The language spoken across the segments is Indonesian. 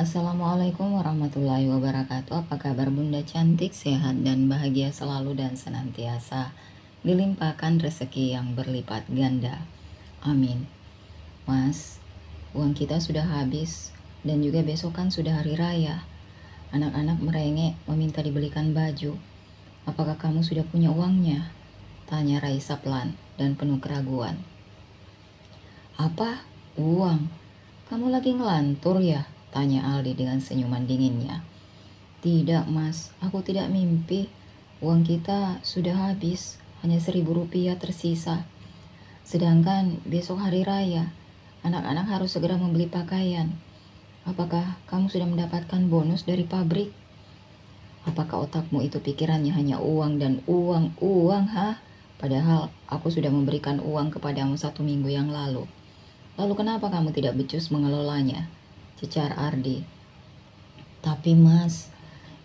Assalamualaikum warahmatullahi wabarakatuh. Apa kabar Bunda cantik, sehat dan bahagia selalu dan senantiasa dilimpahkan rezeki yang berlipat ganda. Amin. Mas, uang kita sudah habis dan juga besok kan sudah hari raya. Anak-anak merengek meminta dibelikan baju. Apakah kamu sudah punya uangnya? Tanya Raisa pelan dan penuh keraguan. Apa? Uang? Kamu lagi ngelantur ya? Tanya Aldi dengan senyuman dinginnya. Tidak mas, aku tidak mimpi. Uang kita sudah habis, hanya 1.000 rupiah tersisa. Sedangkan besok hari raya, anak-anak harus segera membeli pakaian. Apakah kamu sudah mendapatkan bonus dari pabrik? Apakah otakmu itu pikirannya hanya uang dan uang, ha? Padahal aku sudah memberikan uang kepadamu 1 minggu yang lalu. Lalu kenapa kamu tidak becus mengelolanya? Cecar Ardi. Tapi mas,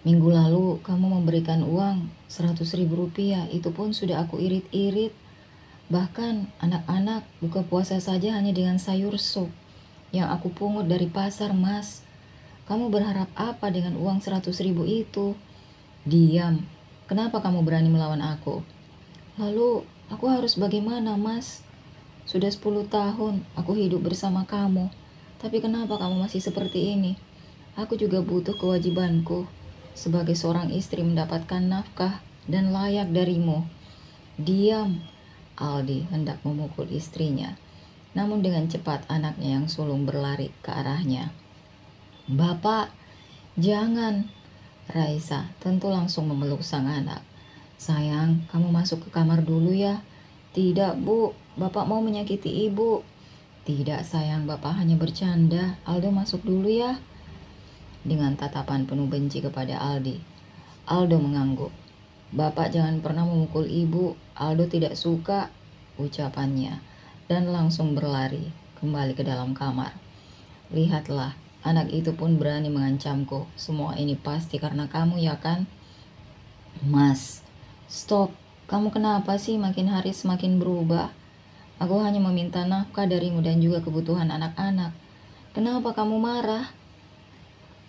minggu lalu kamu memberikan uang 100.000 rupiah, itu pun sudah aku irit-irit. Bahkan anak-anak buka puasa saja hanya dengan sayur sup yang aku pungut dari pasar mas. Kamu berharap apa dengan uang 100.000 itu? Diam, kenapa kamu berani melawan aku? Lalu aku harus bagaimana mas? Sudah 10 tahun aku hidup bersama kamu. Tapi kenapa kamu masih seperti ini? Aku juga butuh kewajibanku sebagai seorang istri mendapatkan nafkah dan layak darimu. Diam. Aldi hendak memukul istrinya. Namun dengan cepat anaknya yang sulung berlari ke arahnya. Bapak, jangan. Raisa tentu langsung memeluk sang anak. Sayang, kamu masuk ke kamar dulu ya. Tidak bu, bapak mau menyakiti ibu. Tidak sayang, bapak hanya bercanda. Aldo masuk dulu ya. Dengan tatapan penuh benci kepada Aldi. Aldo mengangguk. Bapak jangan pernah memukul ibu. Aldo tidak suka ucapannya. Dan langsung berlari kembali ke dalam kamar. Lihatlah, anak itu pun berani mengancamku. Semua ini pasti karena kamu ya kan? Mas, stop. Kamu kenapa sih makin hari semakin berubah? Aku hanya meminta nafkah darimu dan juga kebutuhan anak-anak. Kenapa kamu marah?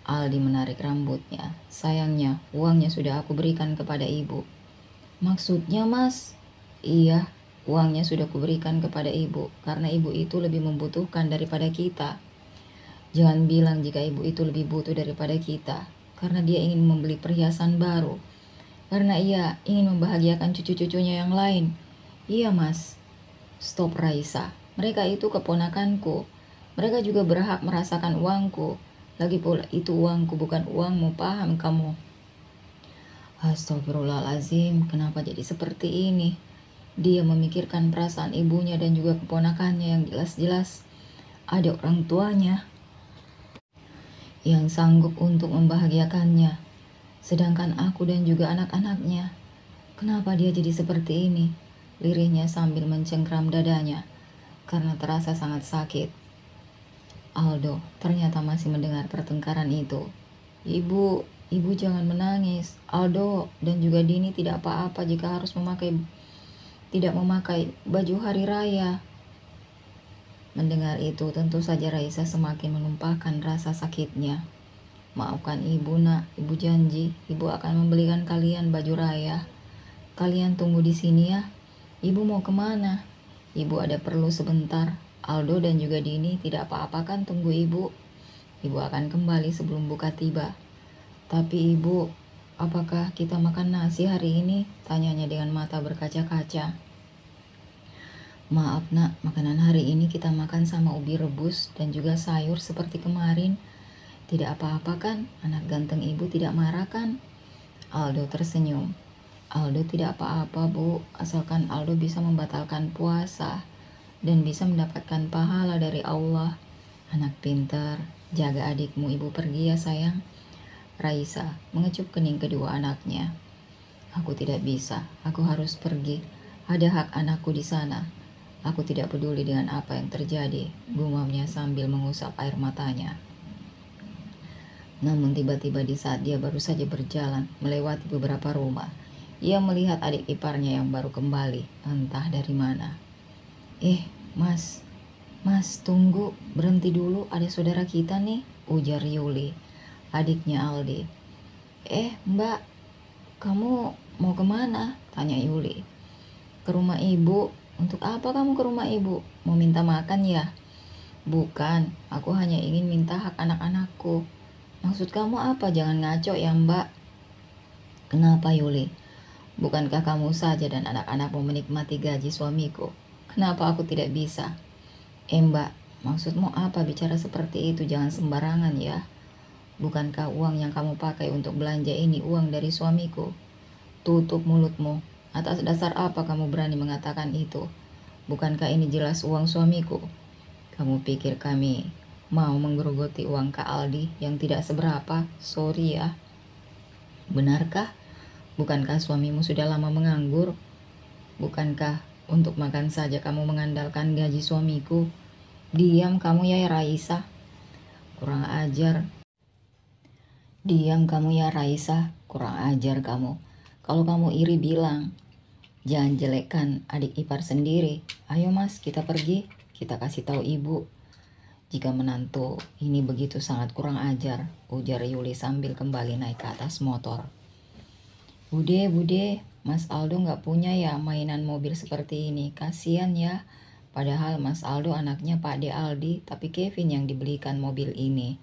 Aldi menarik rambutnya. Sayangnya, uangnya sudah aku berikan kepada ibu. Maksudnya, mas? Iya, uangnya sudah kuberikan kepada ibu, karena ibu itu lebih membutuhkan daripada kita. Jangan bilang jika ibu itu lebih butuh daripada kita, karena dia ingin membeli perhiasan baru. Karena ia ingin membahagiakan cucu-cucunya yang lain. Iya, mas. Stop Raisa, mereka itu keponakanku. Mereka juga berhak merasakan uangku. Lagi pula itu uangku bukan uangmu, paham kamu? Astagfirullahaladzim, kenapa jadi seperti ini? Dia memikirkan perasaan ibunya dan juga keponakannya yang jelas-jelas ada orang tuanya yang sanggup untuk membahagiakannya. Sedangkan aku dan juga anak-anaknya. Kenapa dia jadi seperti ini? Lirihnya sambil mencengkram dadanya karena terasa sangat sakit. Aldo ternyata masih mendengar pertengkaran itu. Ibu jangan menangis. Aldo dan juga Dini tidak apa-apa jika harus tidak memakai baju hari raya. Mendengar itu tentu saja Raisa semakin menumpahkan rasa sakitnya. Maafkan ibu nak, ibu janji ibu akan membelikan kalian baju raya. Kalian tunggu di sini ya. Ibu mau kemana? Ibu ada perlu sebentar. Aldo dan juga Dini tidak apa-apa kan tunggu ibu. Ibu akan kembali sebelum buka tiba. Tapi ibu, apakah kita makan nasi hari ini? Tanyanya dengan mata berkaca-kaca. Maaf nak, makanan hari ini kita makan sama ubi rebus dan juga sayur seperti kemarin. Tidak apa-apa kan? Anak ganteng ibu tidak marah kan? Aldo tersenyum. Aldo tidak apa-apa bu, asalkan Aldo bisa membatalkan puasa dan bisa mendapatkan pahala dari Allah. Anak pintar, jaga adikmu, ibu pergi ya sayang. Raisa mengecup kening kedua anaknya. Aku tidak bisa, aku harus pergi. Ada hak anakku di sana. Aku tidak peduli dengan apa yang terjadi, gumamnya sambil mengusap air matanya. Namun tiba-tiba di saat dia baru saja berjalan melewati beberapa rumah, ia melihat adik iparnya yang baru kembali, entah dari mana. Mas, tunggu, berhenti dulu, ada saudara kita nih, ujar Yuli. adiknya Aldi. Mbak, kamu mau kemana? Tanya Yuli. Ke rumah ibu. Untuk apa kamu ke rumah ibu? Mau minta makan ya? Bukan, aku hanya ingin minta hak anak-anakku. Maksud kamu apa? Jangan ngaco ya mbak. Kenapa Yuli? Bukankah kamu saja dan anak-anakmu menikmati gaji suamiku? Kenapa aku tidak bisa? Mbak, maksudmu apa bicara seperti itu? Jangan sembarangan ya. Bukankah uang yang kamu pakai untuk belanja ini uang dari suamiku? Tutup mulutmu. Atas dasar apa kamu berani mengatakan itu? Bukankah ini jelas uang suamiku? Kamu pikir kami mau menggerogoti uang Kak Aldi yang tidak seberapa? Sorry ya. Benarkah? Bukankah suamimu sudah lama menganggur? Bukankah untuk makan saja kamu mengandalkan gaji suamiku? Diam kamu ya Raisa. Kurang ajar. Diam kamu ya Raisa. Kurang ajar kamu. Kalau kamu iri bilang. Jangan jelekkan adik ipar sendiri. Ayo mas, kita pergi. Kita kasih tahu ibu. Jika menantu ini begitu sangat kurang ajar, ujar Yuli sambil kembali naik ke atas motor. Bude, Mas Aldo nggak punya ya mainan mobil seperti ini. Kasian ya. Padahal Mas Aldo anaknya Pak De Aldi, tapi Kevin yang dibelikan mobil ini.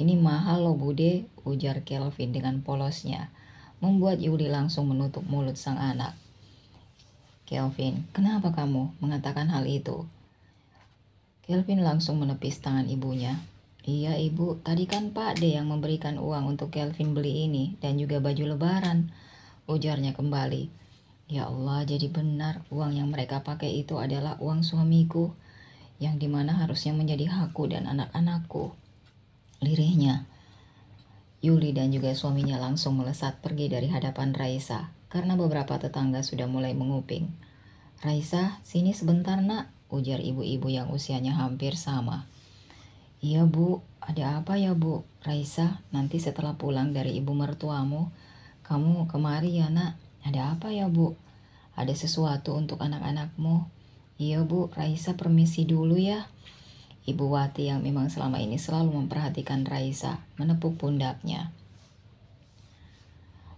Ini mahal loh Bude, ujar Kelvin dengan polosnya, membuat Yuli langsung menutup mulut sang anak. Kelvin, kenapa kamu mengatakan hal itu? Kelvin langsung menepis tangan ibunya. Iya ibu, tadi kan Pak De yang memberikan uang untuk Kelvin beli ini dan juga baju lebaran, ujarnya kembali. Ya Allah, jadi benar uang yang mereka pakai itu adalah uang suamiku, yang dimana harusnya menjadi hakku dan anak-anakku. Lirihnya. Yuli dan juga suaminya langsung melesat pergi dari hadapan Raisa, karena beberapa tetangga sudah mulai menguping. Raisa, sini sebentar nak, ujar ibu-ibu yang usianya hampir sama. Iya bu, ada apa ya bu? Raisa, nanti setelah pulang dari ibu mertuamu, kamu kemari ya nak. Ada apa ya bu? Ada sesuatu untuk anak-anakmu. Iya bu, Raisa permisi dulu ya. Ibu Wati yang memang selama ini selalu memperhatikan Raisa, menepuk pundaknya.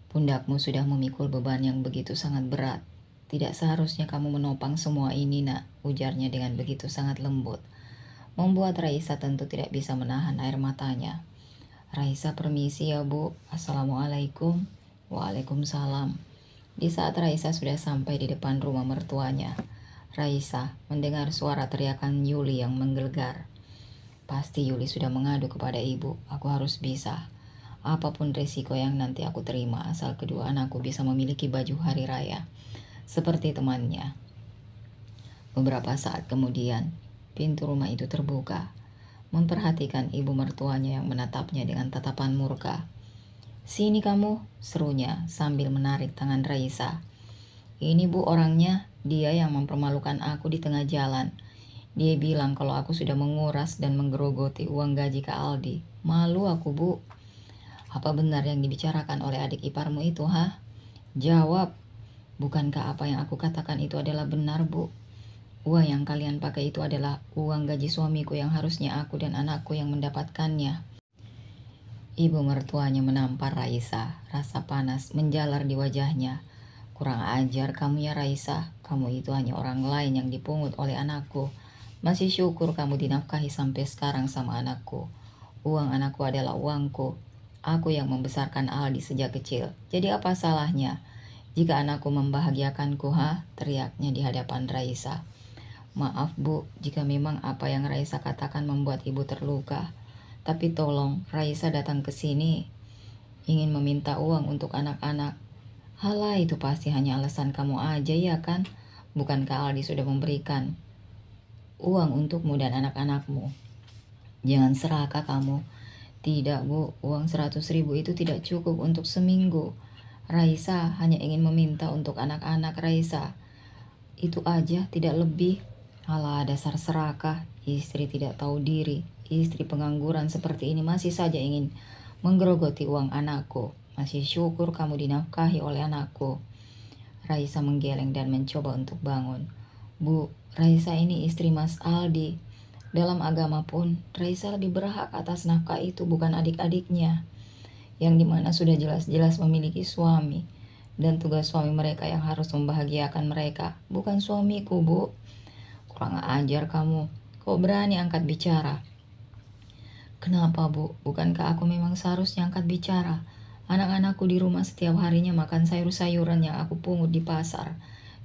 Pundakmu sudah memikul beban yang begitu sangat berat. Tidak seharusnya kamu menopang semua ini nak, ujarnya dengan begitu sangat lembut. Membuat Raisa tentu tidak bisa menahan air matanya. Raisa permisi ya bu, Assalamualaikum. Waalaikumsalam. Di saat Raisa sudah sampai di depan rumah mertuanya, Raisa mendengar suara teriakan Yuli yang menggelegar. Pasti Yuli sudah mengadu kepada ibu, aku harus bisa. Apapun risiko yang nanti aku terima asal kedua anakku bisa memiliki baju hari raya seperti temannya. Beberapa saat kemudian, pintu rumah itu terbuka, memperhatikan ibu mertuanya yang menatapnya dengan tatapan murka. Sini kamu, serunya sambil menarik tangan Raisa. Ini bu orangnya, dia yang mempermalukan aku di tengah jalan. Dia bilang kalau aku sudah menguras dan menggerogoti uang gaji Kak Aldi. Malu aku bu. Apa benar yang dibicarakan oleh adik iparmu itu ha? Jawab. Bukankah apa yang aku katakan itu adalah benar bu? Uang yang kalian pakai itu adalah uang gaji suamiku yang harusnya aku dan anakku yang mendapatkannya. Ibu mertuanya menampar Raisa, rasa panas menjalar di wajahnya. Kurang ajar kamu ya Raisa, kamu itu hanya orang lain yang dipungut oleh anakku. Masih syukur kamu dinafkahi sampai sekarang sama anakku. Uang anakku adalah uangku. Aku yang membesarkan Aldi sejak kecil. Jadi apa salahnya jika anakku membahagiakanku, ha? Teriaknya di hadapan Raisa. Maaf bu, jika memang apa yang Raisa katakan membuat ibu terluka. Tapi tolong, Raisa datang ke sini ingin meminta uang untuk anak-anak. Halah, itu pasti hanya alasan kamu aja ya kan? Bukankah Aldi sudah memberikan uang untukmu dan anak-anakmu? Jangan serakah kamu. Tidak bu, uang 100.000 itu tidak cukup untuk seminggu. Raisa hanya ingin meminta untuk anak-anak Raisa. Itu aja, tidak lebih. Alah, dasar serakah, istri tidak tahu diri. Istri pengangguran seperti ini masih saja ingin menggerogoti uang anakku. Masih syukur kamu dinafkahi oleh anakku. Raisa menggeleng dan mencoba untuk bangun. Bu, Raisa ini istri Mas Aldi. Dalam agama pun, Raisa lebih berhak atas nafkah itu, bukan adik-adiknya. yang dimana sudah jelas-jelas memiliki suami, dan tugas suami mereka yang harus membahagiakan mereka, bukan suamiku, Bu. Kurang ajar kamu, kok berani angkat bicara? Kenapa, Bu? Bukankah aku memang seharusnya angkat bicara? Anak-anakku di rumah setiap harinya makan sayur-sayuran yang aku pungut di pasar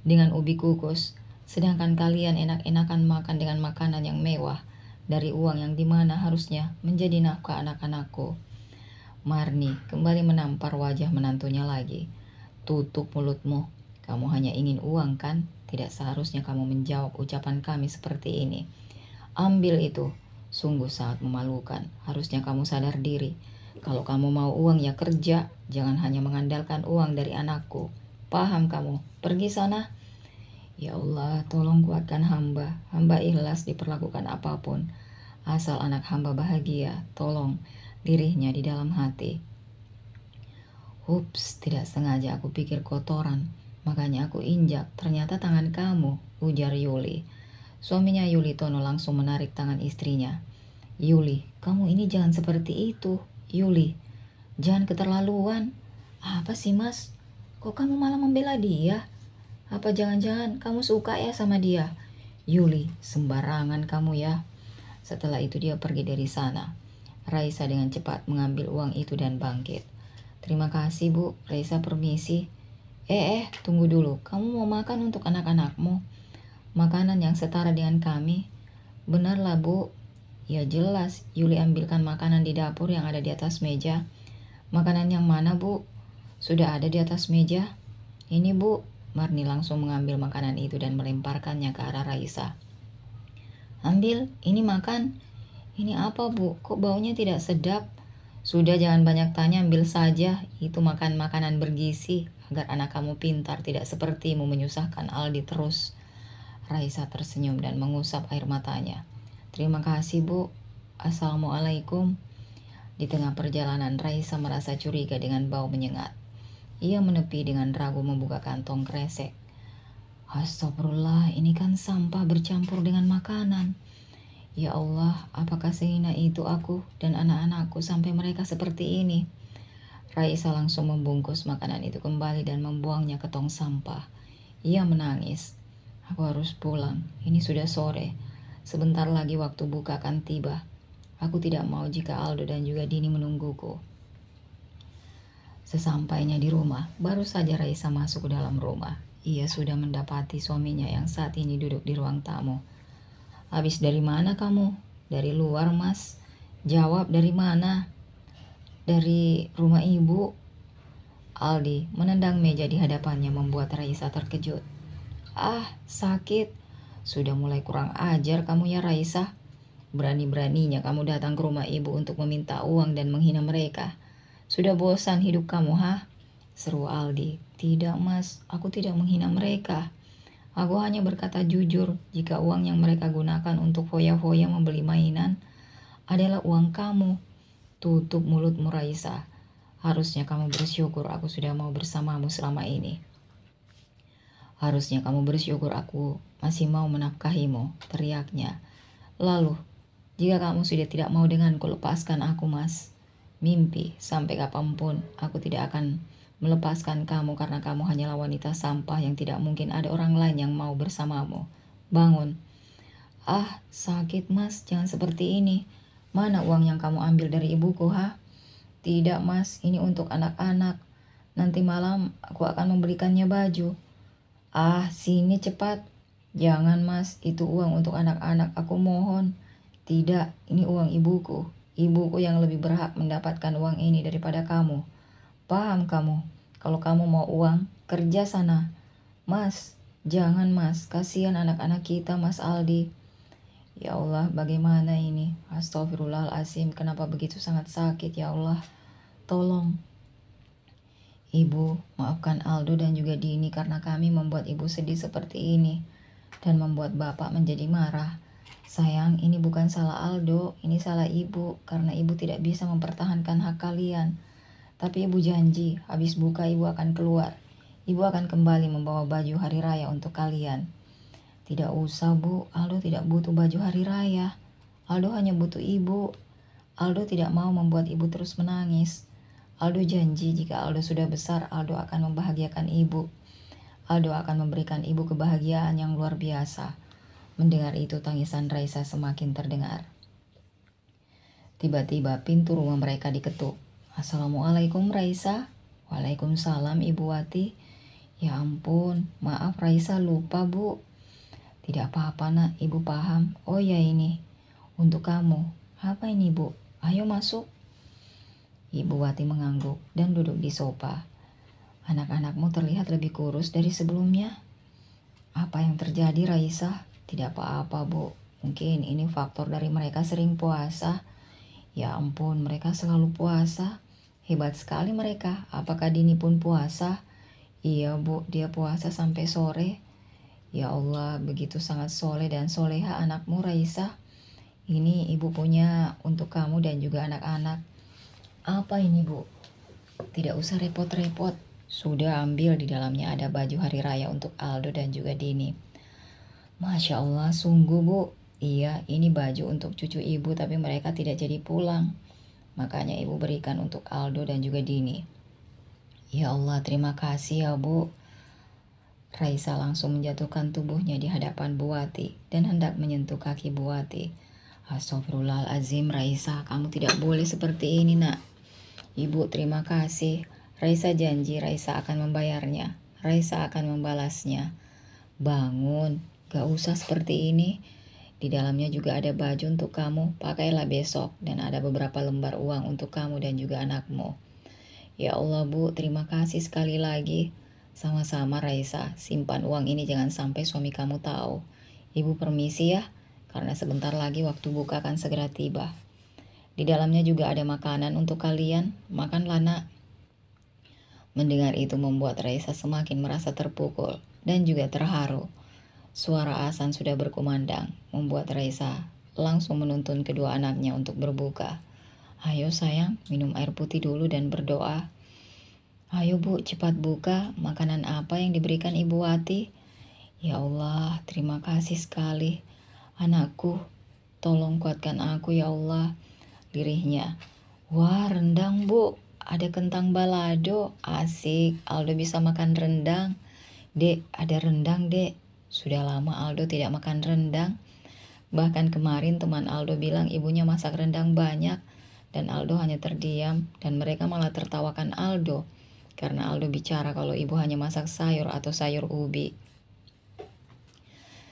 dengan ubi kukus, sedangkan kalian enak-enakan makan dengan makanan yang mewah dari uang yang dimana harusnya menjadi nafkah anak-anakku. Marni kembali menampar wajah menantunya lagi. Tutup mulutmu, kamu hanya ingin uang kan? Tidak seharusnya kamu menjawab ucapan kami seperti ini. Ambil itu, sungguh sangat memalukan. Harusnya kamu sadar diri. Kalau kamu mau uang ya kerja, jangan hanya mengandalkan uang dari anakku. Paham kamu? Pergi sana. Ya Allah, tolong kuatkan hamba. Hamba ikhlas diperlakukan apapun. Asal anak hamba bahagia, tolong, lirihnya di dalam hati. Ups, tidak sengaja aku pikir kotoran, makanya aku injak. Ternyata tangan kamu, ujar Yuli. Suaminya Yuli Tono langsung menarik tangan istrinya. Yuli, kamu ini jangan seperti itu. Yuli, jangan keterlaluan. Apa sih, Mas? Kok kamu malah membela dia? Apa jangan-jangan kamu suka ya sama dia? Yuli, sembarangan kamu ya. Setelah itu dia pergi dari sana. Raisa dengan cepat mengambil uang itu dan bangkit. Terima kasih, Bu. Raisa permisi. Tunggu dulu. Kamu mau makan untuk anak-anakmu? Makanan yang setara dengan kami? Benarlah, Bu. Ya jelas, Yuli ambilkan makanan di dapur yang ada di atas meja. Makanan yang mana, Bu? Sudah ada di atas meja. Ini, Bu. Marni langsung mengambil makanan itu dan melemparkannya ke arah Raisa. Ambil, ini makan. Ini apa, Bu? Kok baunya tidak sedap? Sudah, jangan banyak tanya, ambil saja. Itu makan makanan bergizi, agar anak kamu pintar, tidak sepertimu menyusahkan Aldi terus. Raisa tersenyum dan mengusap air matanya. Terima kasih, Bu. Assalamualaikum. Di tengah perjalanan, Raisa merasa curiga dengan bau menyengat. Ia menepi dengan ragu membuka kantong kresek. Astagfirullah, ini kan sampah bercampur dengan makanan. Ya Allah, apakah sehina itu aku dan anak-anakku sampai mereka seperti ini? Raisa langsung membungkus makanan itu kembali dan membuangnya ke tong sampah. Ia menangis. Aku harus pulang, ini sudah sore. Sebentar lagi waktu buka akan tiba. Aku tidak mau jika Aldo dan juga Dini menungguku. Sesampainya di rumah, baru saja Raisa masuk ke dalam rumah. Ia sudah mendapati suaminya yang saat ini duduk di ruang tamu. Habis dari mana kamu? Dari luar, Mas. Jawab, dari mana? Dari rumah ibu. Aldi menendang meja di hadapannya membuat Raisa terkejut. Ah, sakit. Sudah mulai kurang ajar kamu ya, Raisa. Berani-beraninya kamu datang ke rumah ibu untuk meminta uang dan menghina mereka. Sudah bosan hidup kamu, ha? Seru Aldi. Tidak, Mas. Aku tidak menghina mereka. Aku hanya berkata jujur jika uang yang mereka gunakan untuk foya-foya membeli mainan adalah uang kamu. Tutup mulutmu, Raisa. Harusnya kamu bersyukur aku sudah mau bersamamu selama ini. Harusnya kamu bersyukur aku masih mau menafkahimu, teriaknya. Lalu, jika kamu sudah tidak mau denganku, lepaskan aku, Mas. Mimpi, sampai kapanpun aku tidak akan melepaskan kamu karena kamu hanyalah wanita sampah yang tidak mungkin ada orang lain yang mau bersamamu. Bangun. Ah, sakit, Mas, jangan seperti ini. Mana uang yang kamu ambil dari ibuku, ha? Tidak, Mas, ini untuk anak-anak. Nanti malam aku akan memberikannya baju. Ah, sini cepat. Jangan, Mas, itu uang untuk anak-anak, aku mohon. Tidak, ini uang ibuku. Ibuku yang lebih berhak mendapatkan uang ini daripada kamu. Paham kamu? Kalau kamu mau uang, kerja sana. Mas, jangan, Mas. Kasihan anak-anak kita, Mas Aldi. Ya Allah, bagaimana ini? Astagfirullahaladzim, kenapa begitu sangat sakit, ya Allah? Tolong. Ibu, maafkan Aldo dan juga Dini karena kami membuat ibu sedih seperti ini dan membuat bapak menjadi marah. Sayang, ini bukan salah Aldo, ini salah ibu karena ibu tidak bisa mempertahankan hak kalian. Tapi ibu janji, habis buka ibu akan keluar. Ibu akan kembali membawa baju hari raya untuk kalian. Tidak usah, Bu. Aldo tidak butuh baju hari raya. Aldo hanya butuh ibu. Aldo tidak mau membuat ibu terus menangis. Aldo janji jika Aldo sudah besar, Aldo akan membahagiakan ibu. Aldo akan memberikan ibu kebahagiaan yang luar biasa. Mendengar itu, tangisan Raisa semakin terdengar. Tiba-tiba pintu rumah mereka diketuk. Assalamualaikum Raisa. Waalaikumsalam Ibu Wati. Ya ampun, maaf Raisa lupa Bu. Tidak apa-apa nak, Ibu paham. Oh ya ini, untuk kamu. Apa ini Bu? Ayo masuk. Ibu Wati mengangguk dan duduk di sofa. Anak-anakmu terlihat lebih kurus dari sebelumnya. Apa yang terjadi Raisa? Tidak apa-apa Bu. Mungkin ini faktor dari mereka sering puasa. Ya ampun, mereka selalu puasa. Hebat sekali mereka. Apakah Dini pun puasa? Iya Bu, dia puasa sampai sore. Ya Allah, begitu sangat soleh dan soleha anakmu Raisa. Ini ibu punya untuk kamu dan juga anak-anak. Apa ini Bu? Tidak usah repot-repot. Sudah ambil, di dalamnya ada baju hari raya untuk Aldo dan juga Dini. Masya Allah, sungguh Bu. Iya, ini baju untuk cucu ibu tapi mereka tidak jadi pulang. Makanya ibu berikan untuk Aldo dan juga Dini. Ya Allah, terima kasih ya Bu. Raisa langsung menjatuhkan tubuhnya di hadapan Bu Wati dan hendak menyentuh kaki Bu Wati. Astagfirullahaladzim Raisa, kamu tidak boleh seperti ini nak. Ibu terima kasih. Raisa janji Raisa akan membayarnya. Raisa akan membalasnya. Bangun, gak usah seperti ini. Di dalamnya juga ada baju untuk kamu, pakailah besok. Dan ada beberapa lembar uang untuk kamu dan juga anakmu. Ya Allah Bu, terima kasih sekali lagi. Sama-sama Raisa, simpan uang ini jangan sampai suami kamu tahu. Ibu permisi ya, karena sebentar lagi waktu buka akan segera tiba. Di dalamnya juga ada makanan untuk kalian, makanlah nak. Mendengar itu membuat Raisa semakin merasa terpukul dan juga terharu. Suara azan sudah berkumandang, membuat Raisa langsung menuntun kedua anaknya untuk berbuka. Ayo sayang, minum air putih dulu dan berdoa. Ayo Bu, cepat buka. Makanan apa yang diberikan Ibu Wati? Ya Allah, terima kasih sekali. Anakku, tolong kuatkan aku ya Allah. Lirihnya. Wah, rendang Bu. Ada kentang balado. Asik, Aldo bisa makan rendang. Dek, ada rendang dek. Sudah lama Aldo tidak makan rendang. Bahkan kemarin teman Aldo bilang ibunya masak rendang banyak. Dan Aldo hanya terdiam dan mereka malah tertawakan Aldo. Karena Aldo bicara kalau ibu hanya masak sayur atau sayur ubi.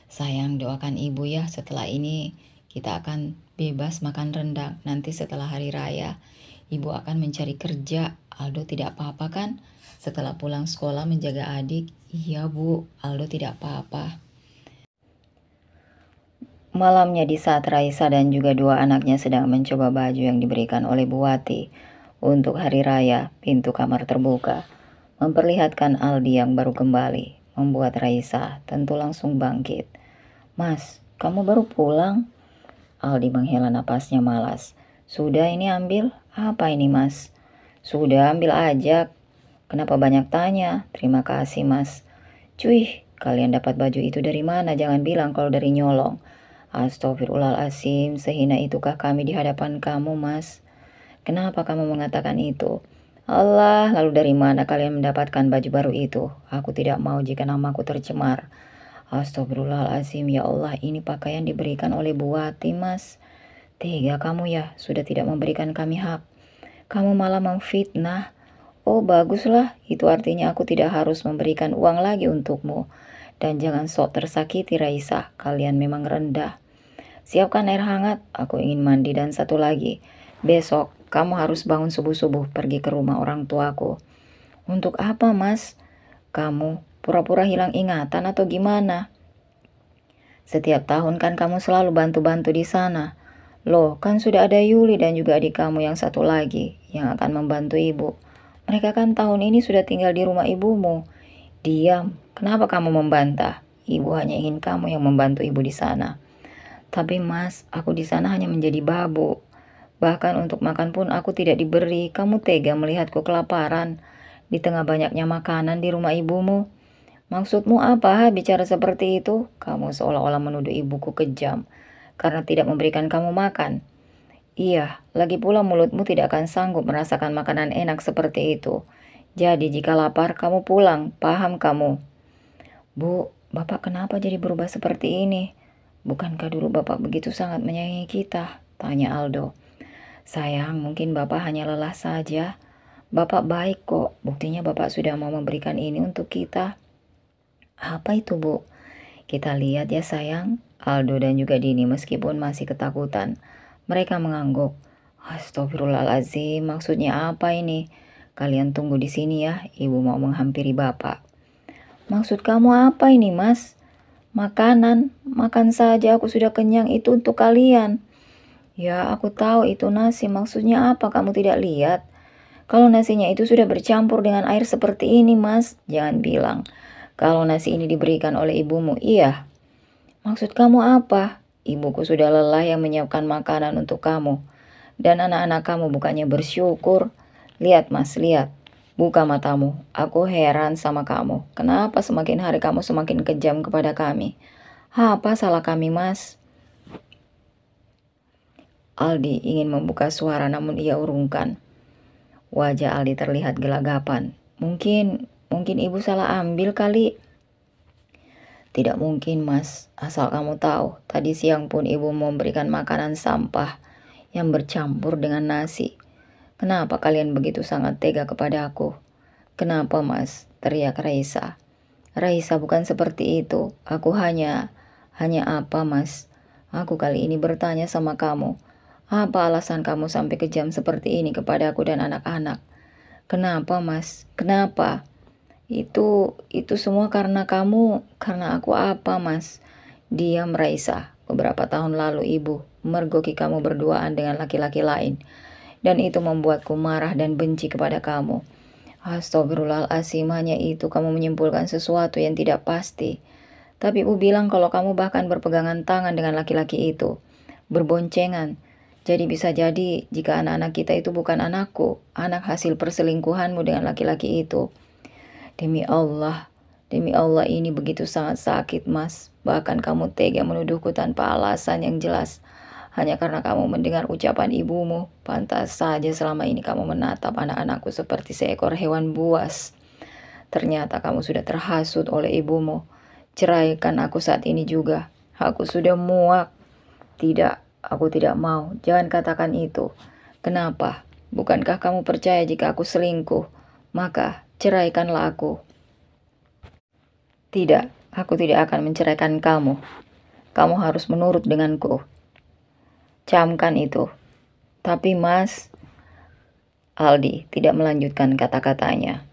Sayang, doakan ibu ya, setelah ini kita akan bebas makan rendang. Nanti setelah hari raya, ibu akan mencari kerja. Aldo tidak apa-apa kan? Setelah pulang sekolah menjaga adik. Iya Bu, Aldo tidak apa-apa. Malamnya di saat Raisa dan juga dua anaknya sedang mencoba baju yang diberikan oleh Bu Wati untuk hari raya, pintu kamar terbuka, memperlihatkan Aldi yang baru kembali, membuat Raisa tentu langsung bangkit. Mas, kamu baru pulang? Aldi menghela napasnya malas. Sudah ini ambil. Apa ini Mas? Sudah ambil aja. Kenapa banyak tanya? Terima kasih Mas. Cuy, kalian dapat baju itu dari mana? Jangan bilang kalau dari nyolong. Astagfirullahaladzim, sehina itukah kami di hadapan kamu Mas? Kenapa kamu mengatakan itu? Allah, lalu dari mana kalian mendapatkan baju baru itu? Aku tidak mau jika namaku tercemar. Astagfirullahaladzim, ya Allah, ini pakaian diberikan oleh Bu Wati Mas. Tega kamu ya, sudah tidak memberikan kami hak. Kamu malah memfitnah. Oh baguslah, itu artinya aku tidak harus memberikan uang lagi untukmu. Dan jangan sok tersakiti Raisa, kalian memang rendah. Siapkan air hangat, aku ingin mandi dan satu lagi. Besok kamu harus bangun subuh-subuh pergi ke rumah orang tuaku. Untuk apa Mas? Kamu pura-pura hilang ingatan atau gimana? Setiap tahun kan kamu selalu bantu-bantu di sana. Loh, kan sudah ada Yuli dan juga adik kamu yang satu lagi yang akan membantu ibu. Mereka kan tahun ini sudah tinggal di rumah ibumu. Diam, kenapa kamu membantah? Ibu hanya ingin kamu yang membantu ibu di sana. Tapi Mas, aku di sana hanya menjadi babu. Bahkan untuk makan pun aku tidak diberi. Kamu tega melihatku kelaparan di tengah banyaknya makanan di rumah ibumu. Maksudmu apa bicara seperti itu? Kamu seolah-olah menuduh ibuku kejam karena tidak memberikan kamu makan. Iya, lagi pula mulutmu tidak akan sanggup merasakan makanan enak seperti itu. Jadi jika lapar, kamu pulang, paham kamu? Bu, Bapak kenapa jadi berubah seperti ini? Bukankah dulu Bapak begitu sangat menyayangi kita? Tanya Aldo. Sayang, mungkin Bapak hanya lelah saja. Bapak baik kok, buktinya Bapak sudah mau memberikan ini untuk kita. Apa itu, Bu? Kita lihat ya sayang. Aldo dan juga Dini meskipun masih ketakutan, mereka mengangguk. Astagfirullahaladzim, maksudnya apa ini? Kalian tunggu di sini ya, Ibu mau menghampiri Bapak. Maksud kamu apa ini, Mas? Makanan, makan saja, aku sudah kenyang, itu untuk kalian. Ya, aku tahu itu nasi, maksudnya apa kamu tidak lihat? Kalau nasinya itu sudah bercampur dengan air seperti ini, Mas, jangan bilang. Kalau nasi ini diberikan oleh ibumu, iya. Maksud kamu apa? Ibuku sudah lelah yang menyiapkan makanan untuk kamu. Dan anak-anak kamu bukannya bersyukur. Lihat, Mas, lihat. Buka matamu, aku heran sama kamu. Kenapa semakin hari kamu semakin kejam kepada kami? Apa salah kami, Mas? Aldi ingin membuka suara namun ia urungkan. Wajah Aldi terlihat gelagapan. Mungkin ibu salah ambil kali. Tidak mungkin, Mas. Asal kamu tahu, tadi siang pun ibu memberikan makanan sampah yang bercampur dengan nasi. Kenapa kalian begitu sangat tega kepada aku? Kenapa, Mas? Teriak Raisa. Raisa bukan seperti itu. Aku hanya apa, Mas? Aku kali ini bertanya sama kamu. Apa alasan kamu sampai kejam seperti ini kepada aku dan anak-anak? Kenapa, Mas? Kenapa? Itu semua karena kamu, karena aku apa, Mas? Diam, Raisa. Beberapa tahun lalu ibu mergoki kamu berduaan dengan laki-laki lain. Dan itu membuatku marah dan benci kepada kamu. Astagfirullahaladzim, hanya itu kamu menyimpulkan sesuatu yang tidak pasti. Tapi ibu bilang kalau kamu bahkan berpegangan tangan dengan laki-laki itu. Berboncengan. Jadi bisa jadi jika anak-anak kita itu bukan anakku, anak hasil perselingkuhanmu dengan laki-laki itu. Demi Allah ini begitu sangat sakit, Mas. Bahkan kamu tega menuduhku tanpa alasan yang jelas. Hanya karena kamu mendengar ucapan ibumu, pantas saja selama ini kamu menatap anak-anakku seperti seekor hewan buas. Ternyata kamu sudah terhasut oleh ibumu. Ceraikan aku saat ini juga. Aku sudah muak. Tidak, aku tidak mau. Jangan katakan itu. Kenapa? Bukankah kamu percaya jika aku selingkuh? Maka ceraikanlah aku. Tidak, aku tidak akan menceraikan kamu. Kamu harus menurut denganku. Camkan itu. Tapi Mas, Aldi tidak melanjutkan kata-katanya.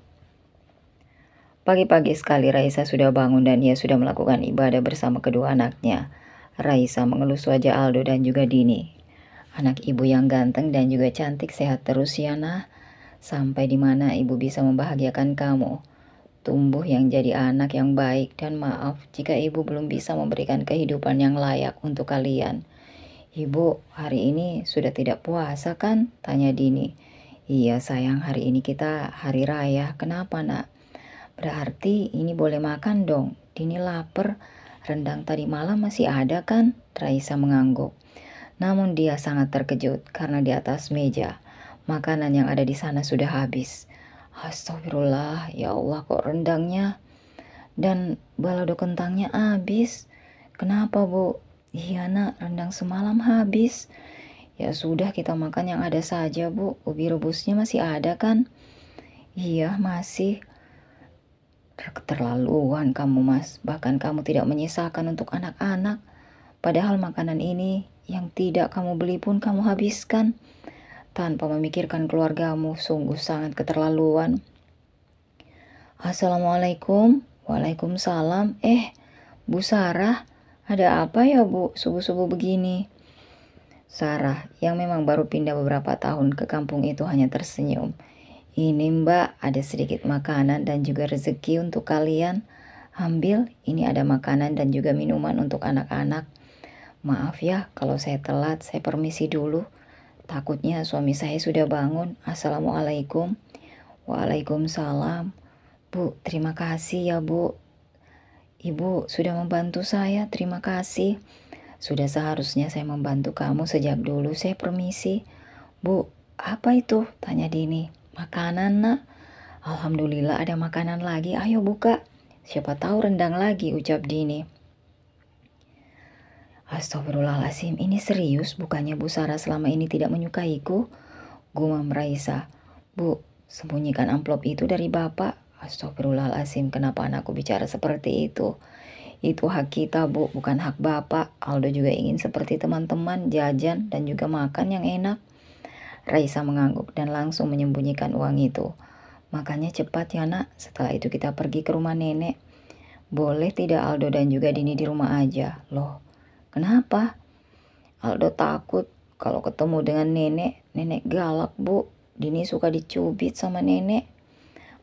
Pagi-pagi sekali Raisa sudah bangun dan ia sudah melakukan ibadah bersama kedua anaknya. Raisa mengelus wajah Aldo dan juga Dini. Anak ibu yang ganteng dan juga cantik, sehat terus ya nah. Sampai di mana ibu bisa membahagiakan kamu. Tumbuh yang jadi anak yang baik, dan maaf jika ibu belum bisa memberikan kehidupan yang layak untuk kalian. Ibu, hari ini sudah tidak puasa kan? Tanya Dini. Iya sayang, hari ini kita hari raya. Kenapa nak? Berarti ini boleh makan dong. Dini lapar. Rendang tadi malam masih ada kan? Raisa mengangguk. Namun dia sangat terkejut karena di atas meja makanan yang ada di sana sudah habis. Astagfirullah, ya Allah kok rendangnya dan balado kentangnya habis. Kenapa, Bu? Iya nak, rendang semalam habis. Ya sudah, kita makan yang ada saja, Bu. Ubi rebusnya masih ada kan? Iya masih. Keterlaluan kamu, Mas. Bahkan kamu tidak menyisakan untuk anak-anak. Padahal makanan ini yang tidak kamu beli pun kamu habiskan tanpa memikirkan keluargamu. Sungguh sangat keterlaluan. Assalamualaikum. Waalaikumsalam. Bu Sarah, ada apa ya Bu subuh-subuh begini? Sarah yang memang baru pindah beberapa tahun ke kampung itu hanya tersenyum. Ini Mbak, ada sedikit makanan dan juga rezeki untuk kalian. Ambil, ini ada makanan dan juga minuman untuk anak-anak. Maaf ya kalau saya telat, saya permisi dulu. Takutnya suami saya sudah bangun. Assalamualaikum. Waalaikumsalam. Bu, terima kasih ya Bu. Ibu sudah membantu saya, terima kasih. Sudah seharusnya saya membantu kamu sejak dulu. Saya permisi. Bu, apa itu? Tanya Dini. Makanan, nak. Alhamdulillah ada makanan lagi. Ayo buka. Siapa tahu rendang lagi, ucap Dini. Astagfirullahaladzim, ini serius? Bukannya Bu Sarah selama ini tidak menyukaiku? Gumam Raisa. Bu, sembunyikan amplop itu dari Bapak. Astagfirullahaladzim, kenapa anakku bicara seperti itu? Itu hak kita, Bu, bukan hak Bapak. Aldo juga ingin seperti teman-teman, jajan dan juga makan yang enak. Raisa mengangguk dan langsung menyembunyikan uang itu. Makanya cepat ya, nak. Setelah itu kita pergi ke rumah nenek. Boleh tidak Aldo dan juga Dini di rumah aja? Loh, kenapa? Aldo takut kalau ketemu dengan nenek. Nenek galak, Bu. Dini suka dicubit sama nenek.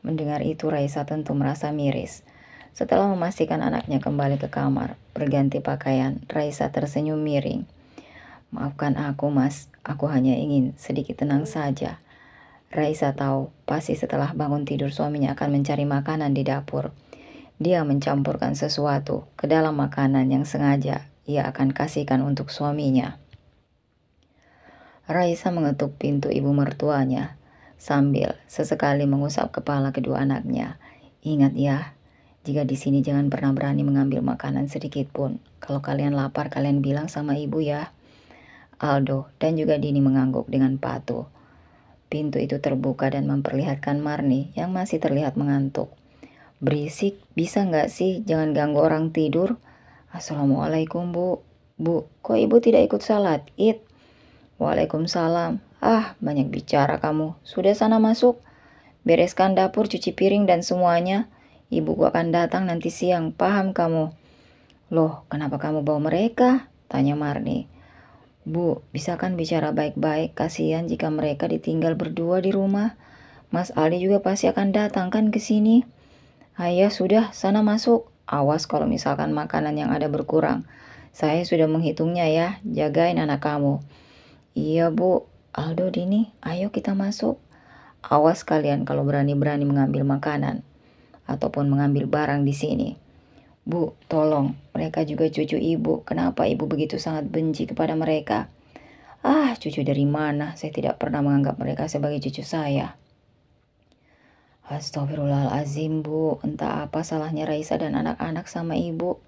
Mendengar itu Raisa tentu merasa miris. Setelah memastikan anaknya kembali ke kamar, berganti pakaian, Raisa tersenyum miring. Maafkan aku, Mas. Aku hanya ingin sedikit tenang saja. Raisa tahu pasti setelah bangun tidur suaminya akan mencari makanan di dapur. Dia mencampurkan sesuatu ke dalam makanan yang sengaja ia akan kasihkan untuk suaminya. Raisa mengetuk pintu ibu mertuanya sambil sesekali mengusap kepala kedua anaknya. Ingat ya, jika di sini jangan pernah berani mengambil makanan sedikit pun. Kalau kalian lapar, kalian bilang sama ibu ya. Aldo dan juga Dini mengangguk dengan patuh. Pintu itu terbuka dan memperlihatkan Marni yang masih terlihat mengantuk. Berisik, bisa nggak sih? Jangan ganggu orang tidur. Assalamualaikum, Bu. Bu, kok ibu tidak ikut salat Id? Waalaikumsalam. Ah, banyak bicara kamu. Sudah sana masuk. Bereskan dapur, cuci piring dan semuanya. Ibuku akan datang nanti siang, paham kamu? Loh, kenapa kamu bawa mereka? Tanya Marni. Bu, bisa kan bicara baik-baik? Kasihan jika mereka ditinggal berdua di rumah. Mas Aldi juga pasti akan datang kan ke sini. Ayah sudah, sana masuk. Awas kalau misalkan makanan yang ada berkurang. Saya sudah menghitungnya ya, jagain anak kamu. Iya, Bu. Aldo, Dini, ayo kita masuk. Awas kalian kalau berani-berani mengambil makanan ataupun mengambil barang di sini. Bu, tolong, mereka juga cucu ibu. Kenapa ibu begitu sangat benci kepada mereka? Ah, cucu dari mana? Saya tidak pernah menganggap mereka sebagai cucu saya. Astagfirullahaladzim, Bu. Entah apa salahnya Raisa dan anak-anak sama ibu.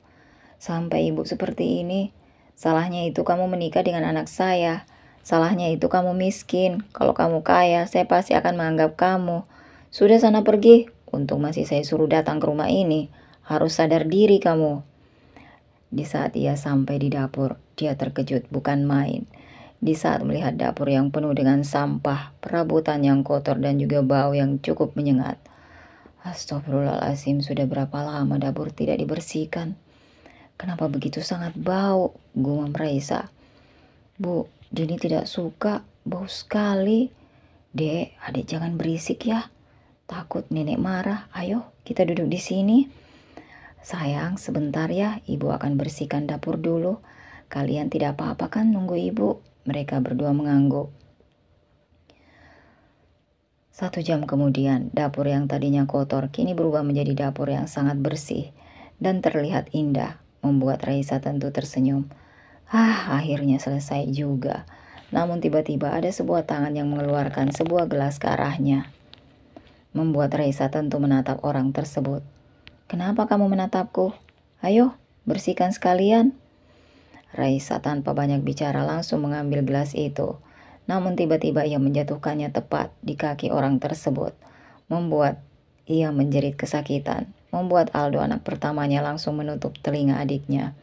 Sampai ibu seperti ini. Salahnya itu kamu menikah dengan anak saya. Salahnya itu kamu miskin. Kalau kamu kaya, saya pasti akan menganggap kamu. Sudah sana pergi. Untung masih saya suruh datang ke rumah ini. Harus sadar diri kamu. Di saat ia sampai di dapur, dia terkejut bukan main. Di saat melihat dapur yang penuh dengan sampah, perabotan yang kotor dan juga bau yang cukup menyengat. Astagfirullahaladzim, sudah berapa lama dapur tidak dibersihkan? Kenapa begitu sangat bau? Gumam Raisa. Bu, Dini tidak suka, bau sekali. Dek, adik jangan berisik ya. Takut nenek marah. Ayo, kita duduk di sini. Sayang, sebentar ya, ibu akan bersihkan dapur dulu. Kalian tidak apa-apa kan nunggu ibu? Mereka berdua mengangguk. 1 jam kemudian, dapur yang tadinya kotor kini berubah menjadi dapur yang sangat bersih dan terlihat indah, membuat Raisa tentu tersenyum. Akhirnya selesai juga. Namun tiba-tiba ada sebuah tangan yang mengeluarkan sebuah gelas ke arahnya. Membuat Raisa tentu menatap orang tersebut. Kenapa kamu menatapku? Ayo, bersihkan sekalian. Raisa tanpa banyak bicara langsung mengambil gelas itu. Namun tiba-tiba ia menjatuhkannya tepat di kaki orang tersebut. Membuat ia menjerit kesakitan. Membuat Aldo anak pertamanya langsung menutup telinga adiknya.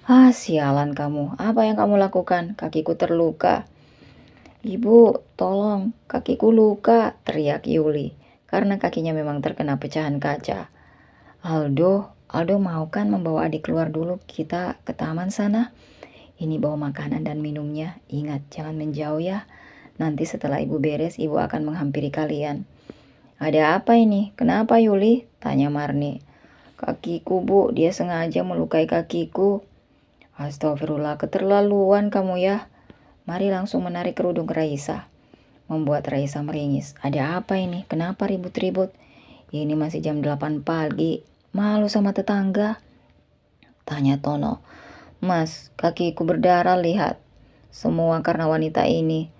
Sialan kamu, apa yang kamu lakukan? Kakiku terluka. Ibu, tolong, kakiku luka, teriak Yuli, karena kakinya memang terkena pecahan kaca. Aldo mau kan membawa adik keluar dulu, kita ke taman sana. Ini bawa makanan dan minumnya, ingat jangan menjauh ya. Nanti setelah ibu beres, ibu akan menghampiri kalian. Ada apa ini? Kenapa Yuli? Tanya Marni. Kakiku, Bu, dia sengaja melukai kakiku. Astagfirullah, keterlaluan kamu ya. Mari langsung menarik kerudung Raisa. Membuat Raisa meringis. Ada apa ini? Kenapa ribut-ribut? Ini masih jam 8 pagi. Malu sama tetangga? Tanya Tono. Mas, kakiku berdarah, lihat. Semua karena wanita ini.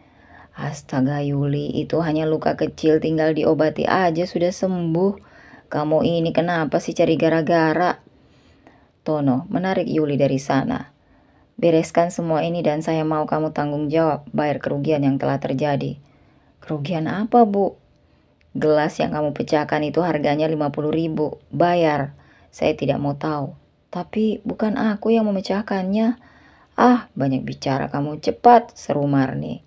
Astaga Yuli, itu hanya luka kecil, tinggal diobati aja sudah sembuh. Kamu ini kenapa sih cari gara-gara? Tono menarik Yuli dari sana. Bereskan semua ini dan saya mau kamu tanggung jawab bayar kerugian yang telah terjadi. Kerugian apa, Bu? Gelas yang kamu pecahkan itu harganya 50.000. Bayar. Saya tidak mau tahu. Tapi bukan aku yang memecahkannya. Ah, banyak bicara kamu, cepat, seru Marni.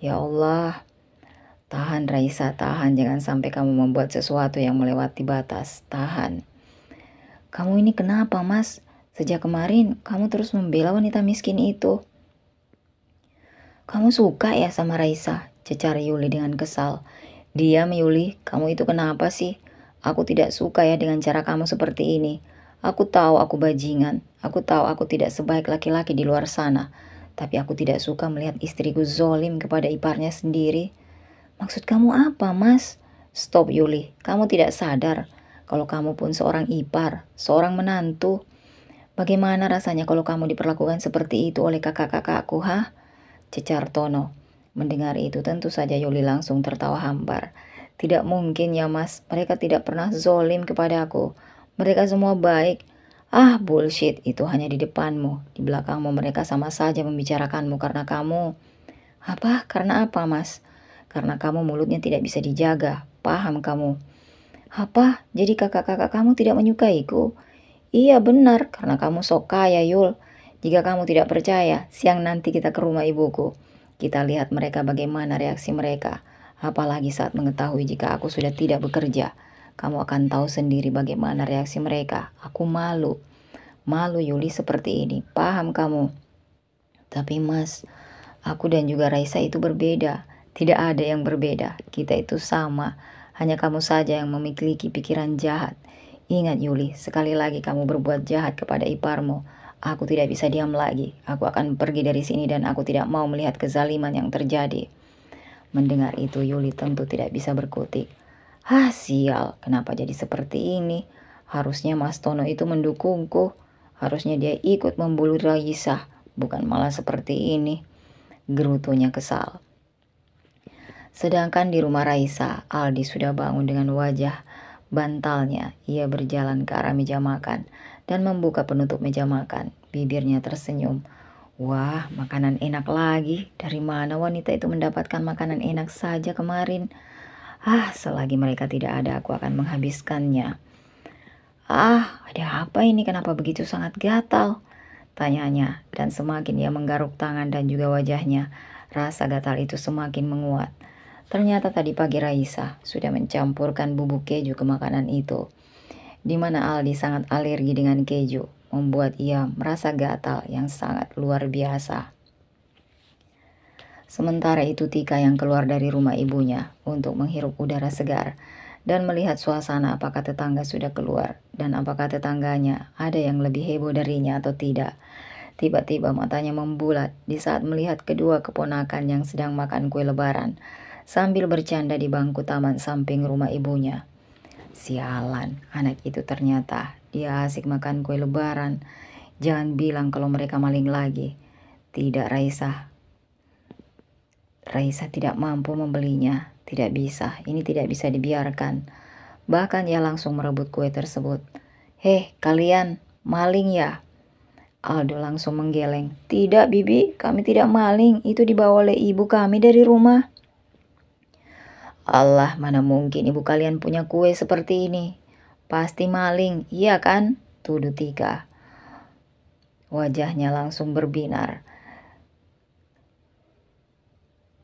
Ya Allah. Tahan Raisa, tahan. Jangan sampai kamu membuat sesuatu yang melewati batas. Tahan. Kamu ini kenapa, Mas? Sejak kemarin, kamu terus membela wanita miskin itu. Kamu suka ya sama Raisa? Cecar Yuli dengan kesal. Diam Yuli, kamu itu kenapa sih? Aku tidak suka ya dengan cara kamu seperti ini. Aku tahu aku bajingan. Aku tahu aku tidak sebaik laki-laki di luar sana. Tapi aku tidak suka melihat istriku zolim kepada iparnya sendiri. Maksud kamu apa, Mas? Stop Yuli, kamu tidak sadar kalau kamu pun seorang ipar, seorang menantu. Bagaimana rasanya kalau kamu diperlakukan seperti itu oleh kakak-kakakku, ha? Cecar Tono. Mendengar itu tentu saja Yuli langsung tertawa hambar. Tidak mungkin ya Mas, mereka tidak pernah zolim kepadaku. Mereka semua baik. Ah bullshit, itu hanya di depanmu. Di belakangmu mereka sama saja membicarakanmu karena kamu. Apa? Karena apa Mas? Karena kamu mulutnya tidak bisa dijaga. Paham kamu? Apa? Jadi kakak-kakak kamu tidak menyukaiku? Iya benar, karena kamu sok kaya Yul. Jika kamu tidak percaya, siang nanti kita ke rumah ibuku. Kita lihat mereka bagaimana reaksi mereka. Apalagi saat mengetahui jika aku sudah tidak bekerja. Kamu akan tahu sendiri bagaimana reaksi mereka. Aku malu. Malu Yuli seperti ini. Paham kamu? Tapi Mas, aku dan juga Raisa itu berbeda. Tidak ada yang berbeda. Kita itu sama. Hanya kamu saja yang memiliki pikiran jahat. Ingat Yuli, sekali lagi kamu berbuat jahat kepada iparmu. Aku tidak bisa diam lagi. Aku akan pergi dari sini dan aku tidak mau melihat kezaliman yang terjadi. Mendengar itu Yuli tentu tidak bisa berkutik. Ah sial, kenapa jadi seperti ini? Harusnya Mas Tono itu mendukungku. Harusnya dia ikut membuli Raisa, bukan malah seperti ini. Gerutunya kesal. Sedangkan di rumah Raisa, Aldi sudah bangun dengan wajah bantalnya. Ia berjalan ke arah meja makan dan membuka penutup meja makan. Bibirnya tersenyum. Wah, makanan enak lagi. Dari mana wanita itu mendapatkan makanan enak saja kemarin? Ah, selagi mereka tidak ada, aku akan menghabiskannya. Ah, ada apa ini? Kenapa begitu sangat gatal? Tanyanya, dan semakin ia menggaruk tangan dan juga wajahnya, rasa gatal itu semakin menguat. Ternyata tadi pagi Raisa sudah mencampurkan bubuk keju ke makanan itu, di mana Aldi sangat alergi dengan keju, membuat ia merasa gatal yang sangat luar biasa. Sementara itu Tika yang keluar dari rumah ibunya untuk menghirup udara segar dan melihat suasana apakah tetangga sudah keluar dan apakah tetangganya ada yang lebih heboh darinya atau tidak. Tiba-tiba matanya membulat di saat melihat kedua keponakan yang sedang makan kue lebaran sambil bercanda di bangku taman samping rumah ibunya. Sialan, anak itu ternyata dia asik makan kue lebaran. Jangan bilang kalau mereka maling lagi. Tidak Raisa. Raisa tidak mampu membelinya. Tidak bisa, ini tidak bisa dibiarkan. Bahkan ia langsung merebut kue tersebut. Heh, kalian maling ya? Aldo langsung menggeleng. Tidak Bibi, kami tidak maling. Itu dibawa oleh ibu kami dari rumah. Allah, mana mungkin ibu kalian punya kue seperti ini? Pasti maling, iya kan? Tuduh Tika. Wajahnya langsung berbinar.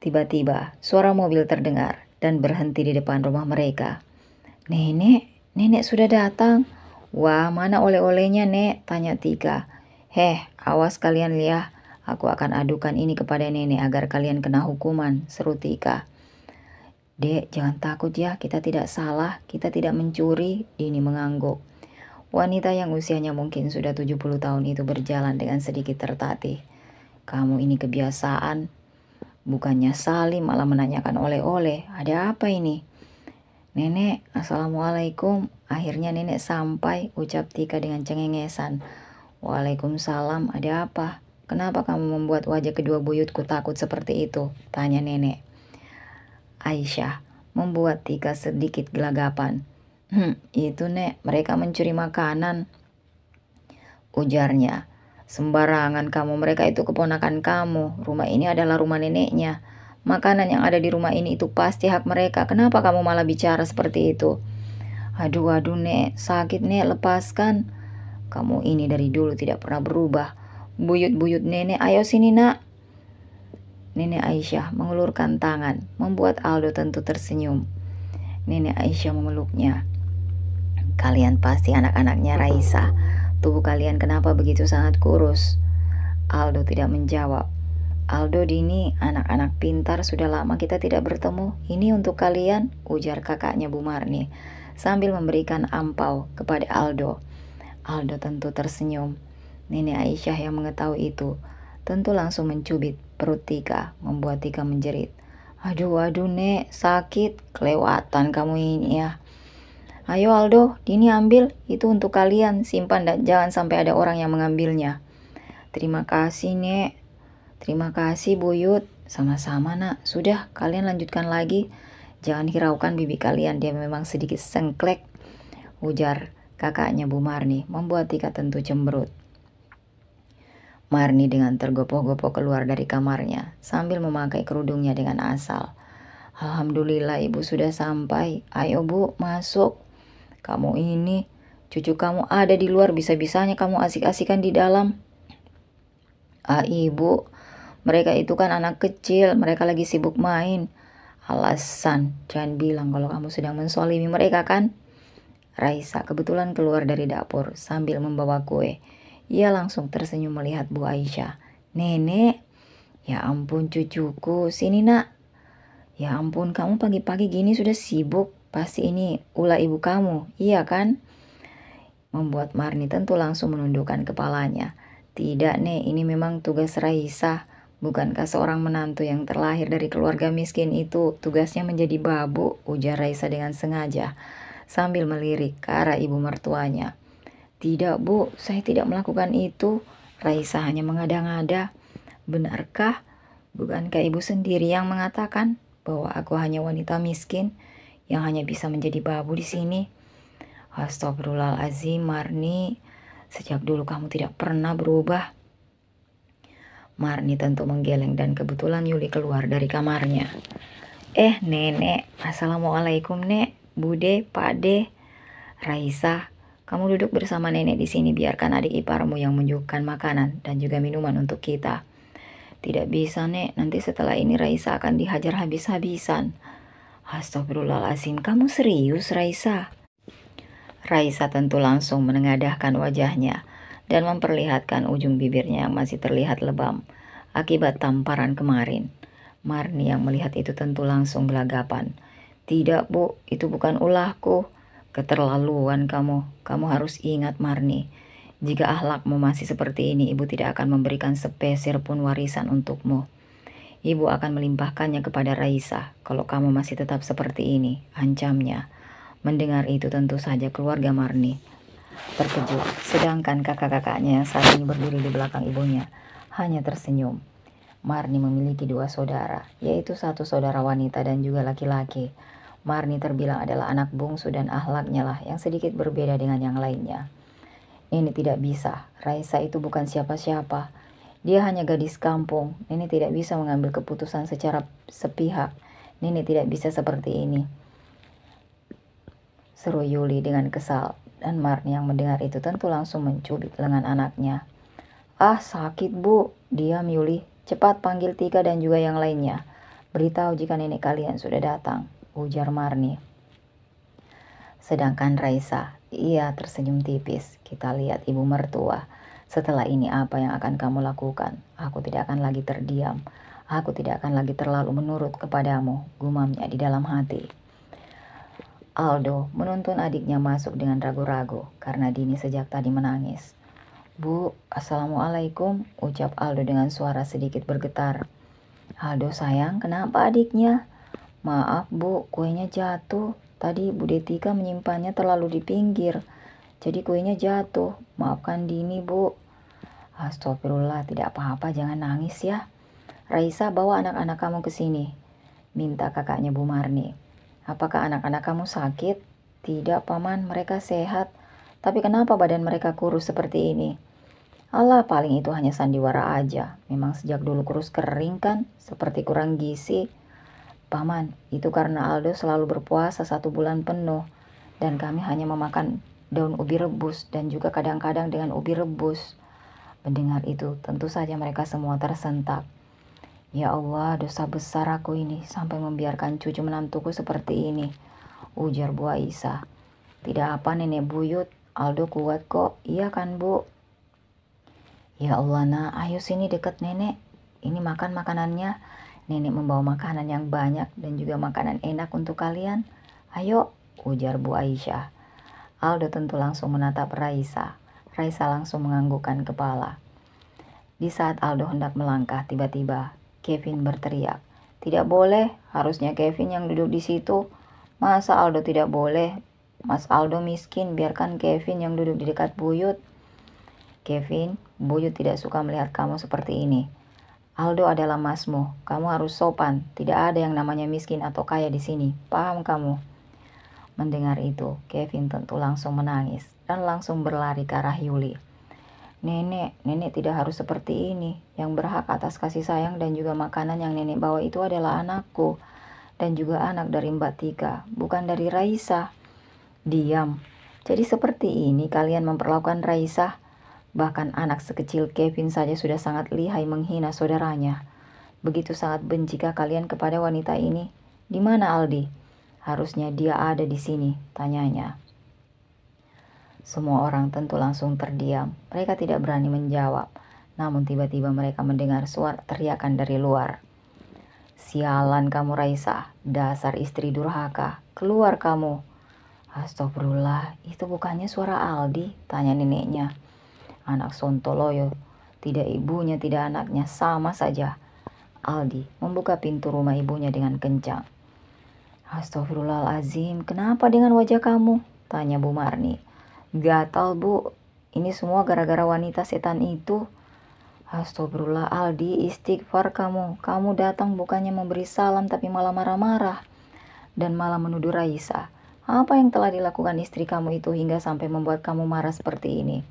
Tiba-tiba, suara mobil terdengar dan berhenti di depan rumah mereka. Nenek sudah datang. Wah, mana oleh-olehnya, Nek? Tanya Tika. Heh, awas kalian lihat. Aku akan adukan ini kepada nenek agar kalian kena hukuman, seru Tika. Dek, jangan takut ya, kita tidak salah, kita tidak mencuri, Dini mengangguk. Wanita yang usianya mungkin sudah 70 tahun itu berjalan dengan sedikit tertatih. Kamu ini kebiasaan. Bukannya salim malah menanyakan oleh-oleh, ada apa ini? Nenek, assalamualaikum. Akhirnya nenek sampai, ucap Tika dengan cengengesan. Waalaikumsalam, ada apa? Kenapa kamu membuat wajah kedua buyutku takut seperti itu? Tanya nenek. Aisyah membuat Tika sedikit gelagapan. Itu nek, mereka mencuri makanan, ujarnya. Sembarangan kamu, mereka itu keponakan kamu. Rumah ini adalah rumah neneknya. Makanan yang ada di rumah ini itu pasti hak mereka. Kenapa kamu malah bicara seperti itu? Aduh nek, sakit nek, lepaskan. Kamu ini dari dulu tidak pernah berubah. Buyut-buyut nenek, ayo sini nak. Nenek Aisyah mengulurkan tangan, membuat Aldo tentu tersenyum. Nenek Aisyah memeluknya. Kalian pasti anak-anaknya Raisa. Tubuh kalian kenapa begitu sangat kurus? Aldo tidak menjawab. Aldo, Dini, anak-anak pintar, sudah lama kita tidak bertemu. Ini untuk kalian, ujar kakaknya Bu Marni, sambil memberikan ampau kepada Aldo. Aldo tentu tersenyum. Nenek Aisyah yang mengetahui itu tentu langsung mencubit perut Tika, membuat Tika menjerit. Aduh nek, sakit, kelewatan kamu ini ya. Ayo Aldo, Dini ambil, itu untuk kalian, simpan dan jangan sampai ada orang yang mengambilnya. Terima kasih nek. Terima kasih buyut. Sama-sama nak, sudah kalian lanjutkan lagi. Jangan hiraukan bibi kalian, dia memang sedikit sengklek, ujar kakaknya Bu Marni, membuat Tika tentu cemberut. Marni dengan tergopoh-gopoh keluar dari kamarnya sambil memakai kerudungnya dengan asal. Alhamdulillah ibu sudah sampai. Ayo bu, masuk. Kamu ini, cucu kamu ada di luar, bisa-bisanya kamu asik-asikan di dalam. Ibu, mereka itu kan anak kecil, mereka lagi sibuk main. Alasan, jangan bilang kalau kamu sedang menzalimi mereka kan? Raisa kebetulan keluar dari dapur sambil membawa kue. Ia langsung tersenyum melihat Bu Aisyah. Nenek, ya ampun cucuku, sini nak. Ya ampun, kamu pagi-pagi gini sudah sibuk. Pasti ini ulah ibu kamu, iya kan? Membuat Marni tentu langsung menundukkan kepalanya. Tidak nek, ini memang tugas Raisa. Bukankah seorang menantu yang terlahir dari keluarga miskin itu tugasnya menjadi babu, ujar Raisa dengan sengaja, sambil melirik ke arah ibu mertuanya. Tidak bu, saya tidak melakukan itu. Raisa hanya mengada-ngada. Benarkah? Bukankah ibu sendiri yang mengatakan bahwa aku hanya wanita miskin yang hanya bisa menjadi babu di sini? Astagfirullahaladzim Marni, sejak dulu kamu tidak pernah berubah. Marni tentu menggeleng dan kebetulan Yuli keluar dari kamarnya. Nenek, assalamualaikum nek, bude, pakde. Raisa, kamu duduk bersama nenek di sini, biarkan adik iparmu yang menyuguhkan makanan dan juga minuman untuk kita. Tidak bisa nek, nanti setelah ini Raisa akan dihajar habis-habisan. Astagfirullahaladzim, kamu serius Raisa? Raisa tentu langsung menengadahkan wajahnya dan memperlihatkan ujung bibirnya yang masih terlihat lebam akibat tamparan kemarin. Marni yang melihat itu tentu langsung gelagapan. Tidak bu, itu bukan ulahku. Keterlaluan kamu. Kamu harus ingat Marni, jika akhlakmu masih seperti ini, ibu tidak akan memberikan sepeser pun warisan untukmu. Ibu akan melimpahkannya kepada Raisa kalau kamu masih tetap seperti ini, ancamnya. Mendengar itu tentu saja keluarga Marni terkejut, sedangkan kakak-kakaknya yang saat ini berdiri di belakang ibunya hanya tersenyum. Marni memiliki dua saudara, yaitu satu saudara wanita dan juga laki-laki. Marni terbilang adalah anak bungsu dan akhlaknya lah yang sedikit berbeda dengan yang lainnya. Ini tidak bisa, Raisa itu bukan siapa-siapa. Dia hanya gadis kampung. Nenek tidak bisa mengambil keputusan secara sepihak. Nenek tidak bisa seperti ini, seru Yuli dengan kesal. Dan Marni yang mendengar itu tentu langsung mencubit lengan anaknya. Sakit bu. Diam Yuli, cepat panggil Tika dan juga yang lainnya. Beritahu jika nenek kalian sudah datang, ujar Marni. Sedangkan Raisa, ia tersenyum tipis. Kita lihat ibu mertua. Setelah ini apa yang akan kamu lakukan? Aku tidak akan lagi terdiam. Aku tidak akan lagi terlalu menurut kepadamu, gumamnya di dalam hati. Aldo menuntun adiknya masuk dengan ragu-ragu karena Dini sejak tadi menangis. Bu, assalamualaikum, ucap Aldo dengan suara sedikit bergetar. Aldo sayang, kenapa adiknya? Maaf bu, kuenya jatuh. Tadi Bude Tika menyimpannya terlalu di pinggir, jadi kuenya jatuh. Maafkan Dini bu. Astagfirullah, tidak apa-apa, jangan nangis ya. Raisa, bawa anak-anak kamu ke sini, minta kakaknya Bu Marni. Apakah anak-anak kamu sakit? Tidak, Paman, mereka sehat. Tapi kenapa badan mereka kurus seperti ini? Alah, paling itu hanya sandiwara aja. Memang sejak dulu kurus kering kan, seperti kurang gizi. Paman, itu karena Aldo selalu berpuasa 1 bulan penuh. Dan kami hanya memakan daun ubi rebus dan juga kadang-kadang dengan ubi rebus. Mendengar itu, tentu saja mereka semua tersentak. Ya Allah, dosa besar aku ini sampai membiarkan cucu menantuku seperti ini, ujar Bu Aisyah. Tidak apa nenek buyut, Aldo kuat kok, iya kan Bu? Ya Allah nak, ayo sini dekat nenek, ini makan makanannya. Nenek membawa makanan yang banyak dan juga makanan enak untuk kalian. Ayo, ujar Bu Aisyah. Aldo tentu langsung menatap Raisa. Raisa langsung menganggukkan kepala. Di saat Aldo hendak melangkah, tiba-tiba Kevin berteriak, "Tidak boleh, harusnya Kevin yang duduk di situ. Masa Aldo tidak boleh? Mas Aldo miskin, biarkan Kevin yang duduk di dekat buyut." "Kevin, buyut tidak suka melihat kamu seperti ini. Aldo adalah masmu, kamu harus sopan. Tidak ada yang namanya miskin atau kaya di sini. Paham kamu?" Mendengar itu, Kevin tentu langsung menangis dan langsung berlari ke arah Yuli. Nenek tidak harus seperti ini. Yang berhak atas kasih sayang dan juga makanan yang nenek bawa itu adalah anakku. Dan juga anak dari Mbak Tika, bukan dari Raisa." "Diam. Jadi seperti ini kalian memperlakukan Raisa? Bahkan anak sekecil Kevin saja sudah sangat lihai menghina saudaranya. Begitu sangat bencikah kalian kepada wanita ini? Di mana Aldi? Harusnya dia ada di sini," tanyanya. Semua orang tentu langsung terdiam. Mereka tidak berani menjawab. Namun tiba-tiba mereka mendengar suara teriakan dari luar. "Sialan kamu Raisa, dasar istri durhaka. Keluar kamu." "Astagfirullah, itu bukannya suara Aldi?" tanya neneknya. "Anak sontoloyo, tidak ibunya, tidak anaknya, sama saja." Aldi membuka pintu rumah ibunya dengan kencang. "Astagfirullahalazim, kenapa dengan wajah kamu?" tanya Bu Marni. "Gatal Bu, ini semua gara-gara wanita setan itu." "Astagfirullah Aldi, istighfar kamu. Kamu datang bukannya memberi salam tapi malah marah-marah. Dan malah menuduh Raisa. Apa yang telah dilakukan istri kamu itu hingga sampai membuat kamu marah seperti ini?"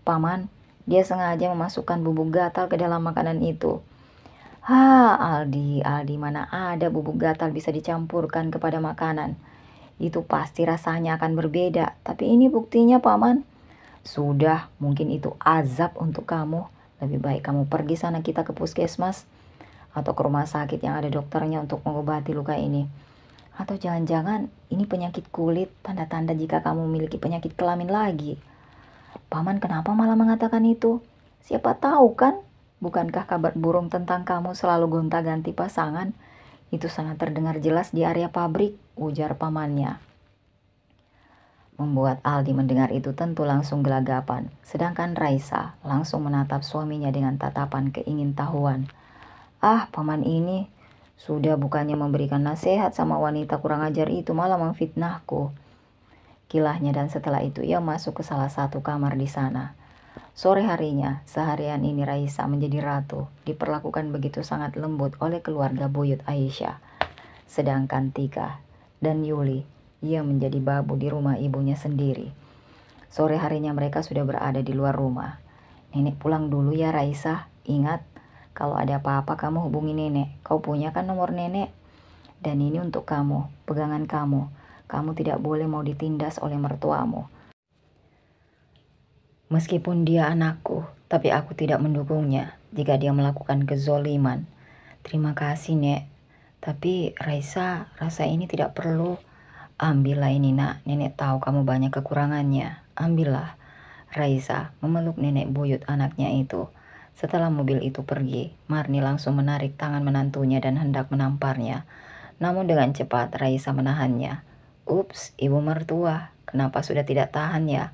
"Paman, dia sengaja memasukkan bubuk gatal ke dalam makanan itu." Aldi, mana ada bubuk gatal bisa dicampurkan kepada makanan. Itu pasti rasanya akan berbeda. Tapi ini buktinya, Paman." "Sudah, mungkin itu azab untuk kamu. Lebih baik kamu pergi sana, kita ke puskesmas atau ke rumah sakit yang ada dokternya untuk mengobati luka ini. Atau jangan-jangan ini penyakit kulit, tanda-tanda jika kamu memiliki penyakit kelamin lagi." "Paman, kenapa malah mengatakan itu? Siapa tahu kan? Bukankah kabar burung tentang kamu selalu gonta-ganti pasangan? Itu sangat terdengar jelas di area pabrik," ujar pamannya. Membuat Aldi mendengar itu tentu langsung gelagapan. Sedangkan Raisa langsung menatap suaminya dengan tatapan keingintahuan. Paman ini sudah bukannya memberikan nasihat sama wanita kurang ajar itu, malah memfitnahku," kilahnya, dan setelah itu ia masuk ke salah satu kamar di sana. Sore harinya, seharian ini Raisa menjadi ratu, diperlakukan begitu sangat lembut oleh keluarga buyut Aisyah. Sedangkan Tika dan Yuli, ia menjadi babu di rumah ibunya sendiri. Sore harinya mereka sudah berada di luar rumah. "Nenek pulang dulu ya Raisa. Ingat, kalau ada apa-apa kamu hubungi nenek. Kau punya kan nomor nenek? Dan ini untuk kamu, pegangan kamu. Kamu tidak boleh mau ditindas oleh mertuamu. Meskipun dia anakku, tapi aku tidak mendukungnya jika dia melakukan kezoliman." "Terima kasih, Nek. Tapi Raisa, rasa ini tidak perlu." "Ambillah ini nak, nenek tahu kamu banyak kekurangannya. Ambillah." Raisa memeluk nenek buyut anaknya itu. Setelah mobil itu pergi, Marni langsung menarik tangan menantunya dan hendak menamparnya. Namun dengan cepat Raisa menahannya. "Ups, ibu mertua, kenapa sudah tidak tahan ya?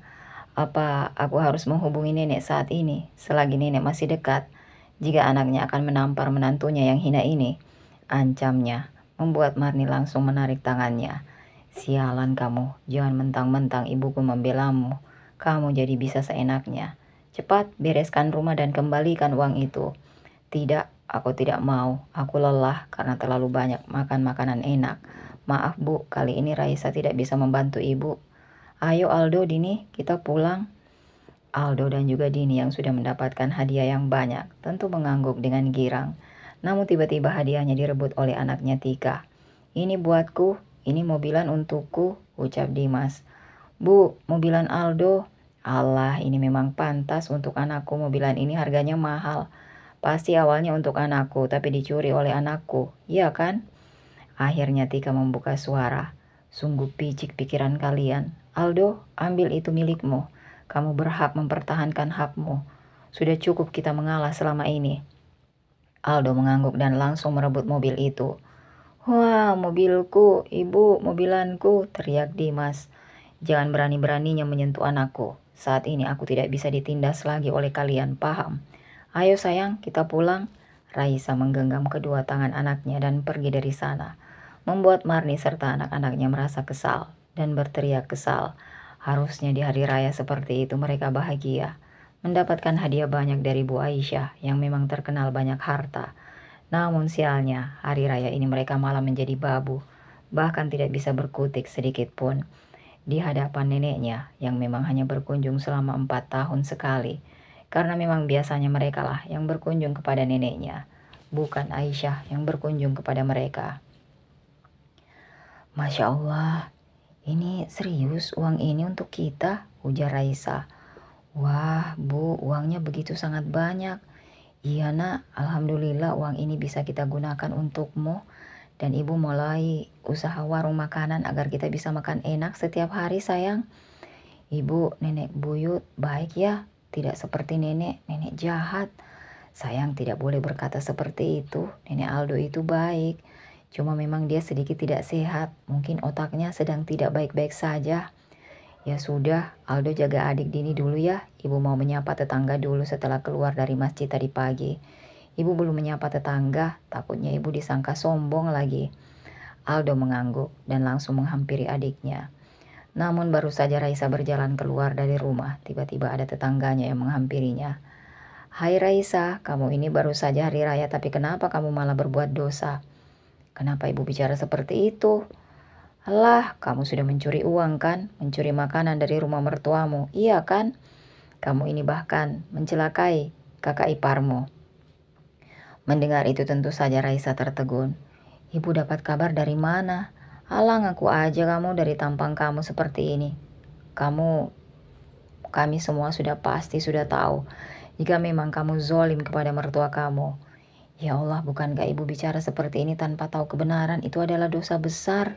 Apa aku harus menghubungi nenek saat ini, selagi nenek masih dekat, jika anaknya akan menampar menantunya yang hina ini?" ancamnya, membuat Marni langsung menarik tangannya. "Sialan kamu, jangan mentang-mentang ibuku membelamu. Kamu jadi bisa seenaknya. Cepat bereskan rumah dan kembalikan uang itu. Tidak, aku tidak mau. Aku lelah karena terlalu banyak makan makanan enak. Maaf Bu, kali ini Raisa tidak bisa membantu Ibu. Ayo Aldo, Dini, kita pulang. Aldo dan juga Dini yang sudah mendapatkan hadiah yang banyak tentu mengangguk dengan girang. Namun tiba-tiba hadiahnya direbut oleh anaknya Tika. Ini buatku, ini mobilan untukku, ucap Dimas. Bu, mobilan Aldo. Allah, ini memang pantas untuk anakku. Mobilan ini harganya mahal. Pasti awalnya untuk anakku, tapi dicuri oleh anakku. Iya kan? Akhirnya Tika membuka suara. Sungguh picik pikiran kalian. Aldo, ambil itu milikmu. Kamu berhak mempertahankan hakmu. Sudah cukup kita mengalah selama ini. Aldo mengangguk dan langsung merebut mobil itu. Wah, mobilku, ibu, mobilanku, teriak Dimas. Jangan berani-beraninya menyentuh anakku. Saat ini aku tidak bisa ditindas lagi oleh kalian, paham? Ayo sayang, kita pulang. Raisa menggenggam kedua tangan anaknya dan pergi dari sana. Membuat Marni serta anak-anaknya merasa kesal dan berteriak kesal. Harusnya di hari raya seperti itu mereka bahagia. Mendapatkan hadiah banyak dari Bu Aisyah yang memang terkenal banyak harta. Namun sialnya, hari raya ini mereka malah menjadi babu. Bahkan tidak bisa berkutik sedikit pun di hadapan neneknya yang memang hanya berkunjung selama 4 tahun sekali. Karena memang biasanya mereka lah yang berkunjung kepada neneknya, bukan Aisyah yang berkunjung kepada mereka. Masya Allah, ini serius uang ini untuk kita, ujar Raisa. Wah Bu, uangnya begitu sangat banyak. Iya nak, alhamdulillah uang ini bisa kita gunakan untukmu. Dan ibu mulai usaha warung makanan agar kita bisa makan enak setiap hari sayang. Ibu, nenek buyut baik ya, tidak seperti nenek jahat. Sayang tidak boleh berkata seperti itu, nenek Aldo itu baik. Cuma memang dia sedikit tidak sehat, mungkin otaknya sedang tidak baik-baik saja. Ya sudah, Aldo jaga adik Dini dulu ya, ibu mau menyapa tetangga dulu setelah keluar dari masjid tadi pagi. Ibu belum menyapa tetangga, takutnya ibu disangka sombong lagi. Aldo mengangguk dan langsung menghampiri adiknya. Namun baru saja Raisa berjalan keluar dari rumah, tiba-tiba ada tetangganya yang menghampirinya. Hai Raisa, kamu ini baru saja hari raya tapi kenapa kamu malah berbuat dosa? Kenapa ibu bicara seperti itu? Alah, kamu sudah mencuri uang kan? Mencuri makanan dari rumah mertuamu, iya kan? Kamu ini bahkan mencelakai kakak iparmu. Mendengar itu tentu saja Raisa tertegun. Ibu dapat kabar dari mana? Alah, ngaku aja kamu dari tampang kamu seperti ini. Kami semua sudah tahu jika memang kamu zolim kepada mertua kamu. Ya Allah, bukankah ibu bicara seperti ini tanpa tahu kebenaran? Itu adalah dosa besar.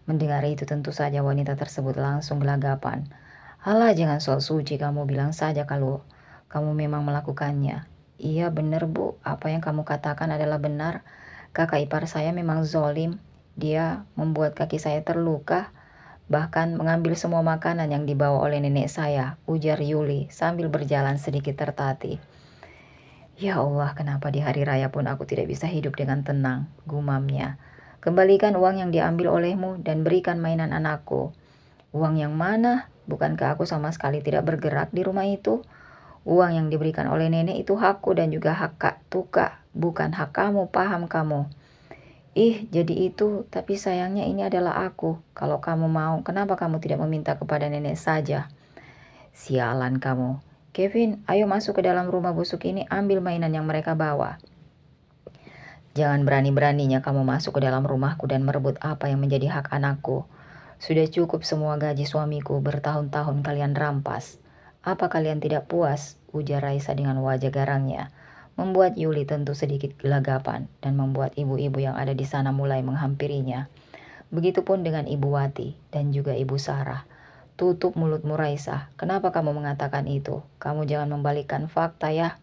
Mendengar itu tentu saja wanita tersebut langsung gelagapan. Alah, jangan sok suci, kamu bilang saja kalau kamu memang melakukannya. Iya benar Bu, apa yang kamu katakan adalah benar. Kakak ipar saya memang zolim. Dia membuat kaki saya terluka, bahkan mengambil semua makanan yang dibawa oleh nenek saya, ujar Yuli sambil berjalan sedikit tertatih. Ya Allah, kenapa di hari raya pun aku tidak bisa hidup dengan tenang, gumamnya. Kembalikan uang yang diambil olehmu dan berikan mainan anakku. Uang yang mana? Bukankah aku sama sekali tidak bergerak di rumah itu? Uang yang diberikan oleh nenek itu hakku dan juga hak Kak Tuka, bukan hak kamu, paham kamu? Ih, jadi itu, tapi sayangnya ini adalah aku. Kalau kamu mau, kenapa kamu tidak meminta kepada nenek saja? Sialan kamu. Kevin, ayo masuk ke dalam rumah busuk ini, ambil mainan yang mereka bawa. Jangan berani-beraninya kamu masuk ke dalam rumahku dan merebut apa yang menjadi hak anakku. Sudah cukup semua gaji suamiku, bertahun-tahun kalian rampas. Apa kalian tidak puas? Ujar Raisa dengan wajah garangnya. Membuat Yuli tentu sedikit gelagapan dan membuat ibu-ibu yang ada di sana mulai menghampirinya. Begitupun dengan Ibu Wati dan juga Ibu Sarah. Tutup mulutmu Raisa, kenapa kamu mengatakan itu? Kamu jangan membalikkan fakta ya.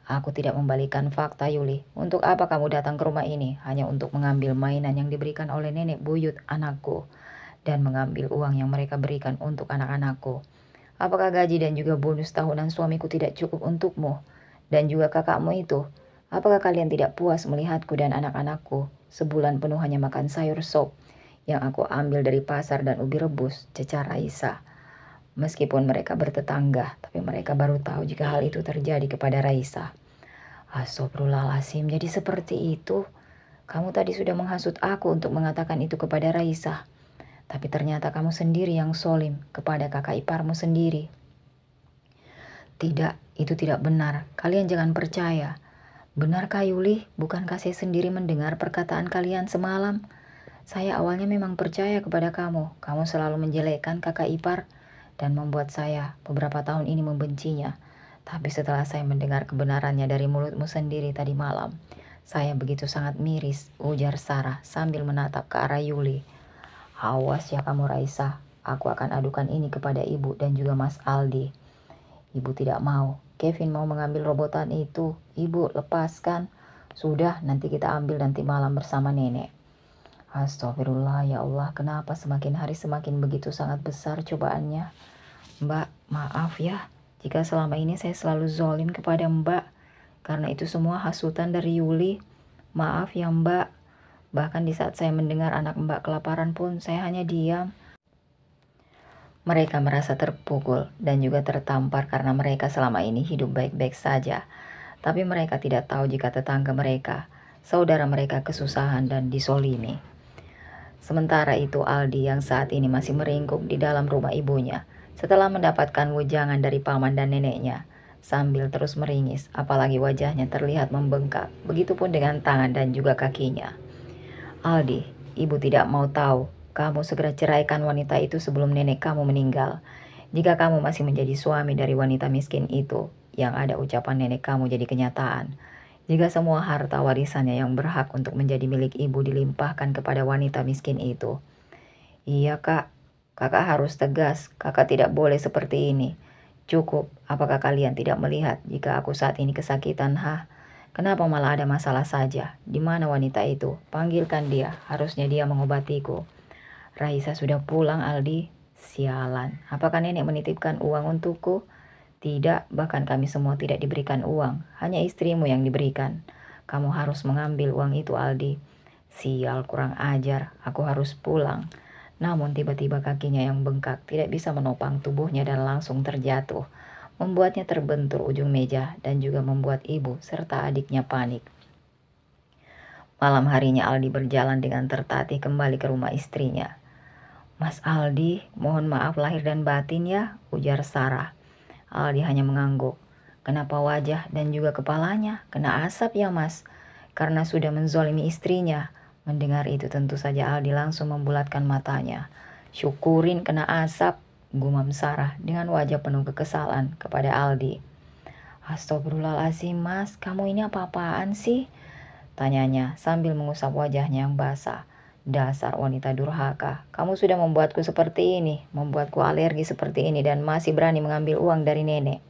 Aku tidak membalikkan fakta Yuli. Untuk apa kamu datang ke rumah ini? Hanya untuk mengambil mainan yang diberikan oleh nenek buyut anakku. Dan mengambil uang yang mereka berikan untuk anak-anakku. Apakah gaji dan juga bonus tahunan suamiku tidak cukup untukmu? Dan juga kakakmu itu, apakah kalian tidak puas melihatku dan anak-anakku sebulan penuh hanya makan sayur sop yang aku ambil dari pasar dan ubi rebus, cecar Raisa. Meskipun mereka bertetangga, tapi mereka baru tahu jika hal itu terjadi kepada Raisa. Astagfirullahaladzim, jadi seperti itu. Kamu tadi sudah menghasut aku untuk mengatakan itu kepada Raisa. Tapi ternyata kamu sendiri yang zolim kepada kakak iparmu sendiri. Tidak, itu tidak benar. Kalian jangan percaya. Benarkah Yuli? Bukankah saya sendiri mendengar perkataan kalian semalam? Saya awalnya memang percaya kepada kamu. Kamu selalu menjelekkan kakak ipar dan membuat saya beberapa tahun ini membencinya. Tapi setelah saya mendengar kebenarannya dari mulutmu sendiri tadi malam, saya begitu sangat miris, ujar Sarah sambil menatap ke arah Yuli. Awas ya kamu Raisa, aku akan adukan ini kepada ibu dan juga Mas Aldi. Ibu tidak mau. Kevin mau mengambil robotan itu. Ibu, lepaskan. Sudah, nanti kita ambil nanti malam bersama nenek. Astagfirullah, ya Allah, kenapa semakin hari semakin begitu sangat besar cobaannya? Mbak, maaf ya, jika selama ini saya selalu zolim kepada Mbak, karena itu semua hasutan dari Yuli. Maaf ya Mbak, bahkan di saat saya mendengar anak Mbak kelaparan pun saya hanya diam. Mereka merasa terpukul dan juga tertampar karena mereka selama ini hidup baik-baik saja. Tapi mereka tidak tahu jika tetangga mereka, saudara mereka kesusahan dan disolimi. Sementara itu Aldi yang saat ini masih meringkuk di dalam rumah ibunya setelah mendapatkan wejangan dari paman dan neneknya, sambil terus meringis, apalagi wajahnya terlihat membengkak, begitupun dengan tangan dan juga kakinya. Aldi, ibu tidak mau tahu. Kamu segera ceraikan wanita itu sebelum nenek kamu meninggal. Jika kamu masih menjadi suami dari wanita miskin itu, yang ada ucapan nenek kamu jadi kenyataan. Jika semua harta warisannya yang berhak untuk menjadi milik ibu dilimpahkan kepada wanita miskin itu. Iya kak, kakak harus tegas, kakak tidak boleh seperti ini. Cukup, apakah kalian tidak melihat jika aku saat ini kesakitan, Kenapa malah ada masalah saja? Di mana wanita itu? Panggilkan dia, harusnya dia mengobatiku. Raisa sudah pulang, Aldi. Sialan, apakah nenek menitipkan uang untukku? Tidak, bahkan kami semua tidak diberikan uang. Hanya istrimu yang diberikan. Kamu harus mengambil uang itu, Aldi. Sial, kurang ajar. Aku harus pulang. Namun tiba-tiba kakinya yang bengkak tidak bisa menopang tubuhnya dan langsung terjatuh, membuatnya terbentur ujung meja dan juga membuat ibu serta adiknya panik. Malam harinya Aldi berjalan dengan tertatih kembali ke rumah istrinya. Mas Aldi, mohon maaf lahir dan batin ya, ujar Sarah. Aldi hanya mengangguk. Kenapa wajah dan juga kepalanya kena asap ya mas? Karena sudah menzolimi istrinya. Mendengar itu tentu saja Aldi langsung membulatkan matanya. Syukurin kena asap, gumam Sarah dengan wajah penuh kekesalan kepada Aldi. Astagfirullahaladzim mas, kamu ini apa-apaan sih? Tanyanya sambil mengusap wajahnya yang basah. Dasar wanita durhaka, kamu sudah membuatku seperti ini, membuatku alergi seperti ini dan masih berani mengambil uang dari nenek.